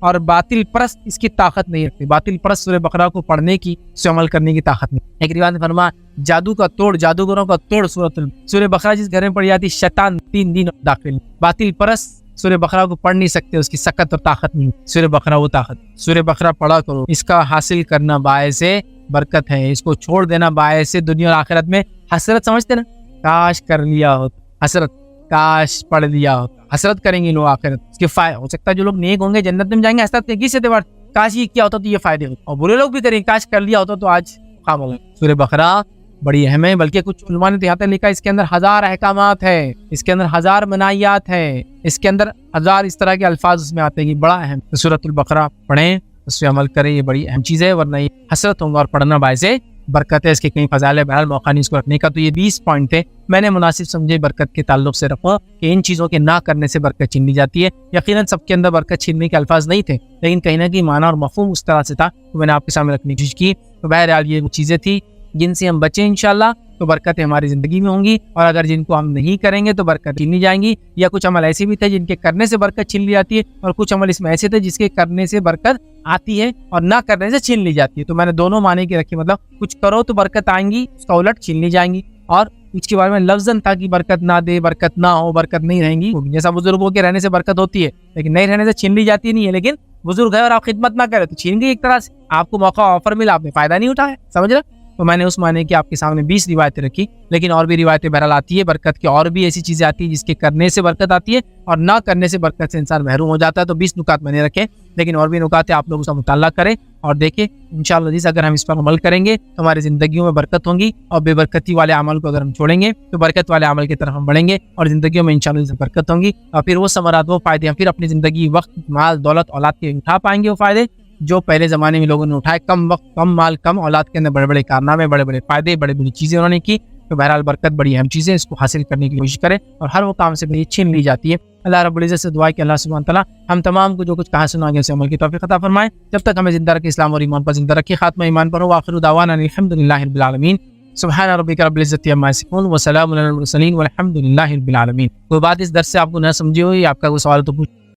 B: اور باطل پرست اس کی طاقت نہیں رکھتے. باطل پرست سورہ بقرہ کو پڑھنے کی، اس سے عمل کرنے کی طاقت نہیں. ایک روایت میں فرمایا جادو کا توڑ، جادوگروں کا توڑ سورہ بقرہ جس گھر میں پڑھی جاتی شیطان 3 دن داخل. باطل پرست سورہ بقرہ کو پڑھ نہیں سکتے، اس کی سکت اور طاقت نہیں. سورہ بقرہ وہ طاقت. سورہ بقرہ پڑھا کرو، اس کا حاصل کرنا باعث برکت ہے، اس کو چھوڑ دینا باعث دنیا اور آخرت میں حسرت. سمجھتے نا، کاش کر لیا ہوتا، حسرت، کاش پڑھ لیا ہوتا. حسرت کریں گے لوگ آخرت. اس کے فائدہ ہو سکتا ہے جو لوگ نیک ہوں گے جنت میں جائیں گے، حسرت کس سے دیوار کاش یہ کیا ہوتا تو یہ فائدے ہوتے. اور برے لوگ بھی کریں کاش کر لیا ہوتا تو آج کام ہوگا. سورہ بقرہ بڑی اہم ہے، بلکہ کچھ علماء نے یہاں تک لکھا اس کے اندر 1000 احکامات ہے، اس کے اندر 1000 منایات ہے، اس کے اندر 1000 اس طرح کے الفاظ اس میں آتے ہیں. بڑا اہم سورۃ البقرہ پڑھیں، اس پہ عمل کریں، یہ بڑی اہم چیز ہے، ورنہ یہ حسرت ہوگا. اور پڑھنا باعث برکت ہے، اس کے کئی فضائل ہے. بہرحال موقع نہیں اس کو رکھنے کا. تو یہ 20 پوائنٹ تھے، میں نے مناسب سمجھے برکت کے تعلق سے رکھا کہ ان چیزوں کے نہ کرنے سے برکت چھین لی جاتی ہے. یقیناً سب کے اندر برکت چھیننے کے الفاظ نہیں تھے، لیکن کہیں نہ کہیں معنی اور مفہوم اس طرح سے تھا تو میں نے آپ کے سامنے رکھنے کی کوشش کی. تو بہرحال یہ وہ چیزیں تھی جن سے ہم بچیں انشاءاللہ تو برکتیں ہماری زندگی میں ہوں گی. اور اگر جن کو ہم نہیں کریں گے تو برکت چھین لی جائیں گی. یا کچھ عمل ایسے بھی تھے جن کے کرنے سے برکت چھین لی جاتی ہے، اور کچھ عمل اس میں ایسے تھے جس کے کرنے سے برکت آتی ہے اور نہ کرنے سے چھین لی جاتی ہے. تو میں نے دونوں معنی کی رکھی، مطلب کچھ کرو تو برکت آئیں گی، اس کا الٹ چھین لی جائیں گی. اور اس کے بارے میں لفظاً تھا کہ برکت نہ دے، برکت نہ ہو، برکت نہیں رہیں گی. جیسا بزرگوں کے رہنے سے برکت ہوتی ہے لیکن نہیں رہنے سے چھین لی جاتی نہیں ہے. لیکن بزرگ ہے اور آپ خدمت نہ کرے تو چھین گئی ایک طرح سے. آپ کو موقع آفر ملا، آپ نے فائدہ نہیں اٹھایا. سمجھ رہے؟ تو میں نے اس معنی کی آپ کے سامنے 20 روایتیں رکھی. لیکن اور بھی روایتیں بہرحال آتی ہے برکت کی، اور بھی ایسی چیزیں آتی ہیں جس کے کرنے سے برکت آتی ہے اور نہ کرنے سے برکت سے انسان محروم ہو جاتا ہے. تو 20 نکات میں نے رکھے، لیکن اور بھی نکات آپ لوگ اس کا مطالعہ کریں اور دیکھیں. انشاءاللہ اگر ہم اس پر عمل کریں گے تو ہماری زندگیوں میں برکت ہوں گی، اور بے برکتی والے عمل کو اگر ہم چھوڑیں گے تو برکت والے عمل کی طرف ہم بڑھیں گے اور زندگیوں میں انشاءاللہ برکت ہوں گی. اور پھر وہ ثمرات، وہ فائدے ہم پھر اپنی زندگی، وقت، مال، دولت، اولاد کے اٹھا پائیں گے. وہ فائدے جو پہلے زمانے میں لوگوں نے اٹھائے، کم وقت، کم مال، کم اولاد کے اندر بڑے بڑے کارنامے، بڑے بڑے فائدے، بڑی بڑی چیزیں انہوں نے کی. تو بہرحال برکت بڑی اہم چیز ہے، اس کو حاصل کرنے کی کوشش کریں اور ہر وہ کام سے بڑی چھین لی جاتی ہے. اللہ رب العزت سے دعا ہے کہ اللہ سبحانہ تعالیٰ ہم تمام کو جو کچھ کہا سنا گیا اسے عمل کی توفیق عطا فرمائے. جب تک ہمیں زندہ رکھے اسلام اور ایمان پر زندہ رکھے، خاتمہ ایمان پر ہو. آخر دعوانا الحمدللہ رب العالمین. سبحان ربک رب العزت عما یصفون وسلام علی المرسلین والحمد للہ رب العالمین. کوئی بات اس درس سے آپ کو نہ سمجھی ہو یا آپ کا کوئی سوال تو پوچھ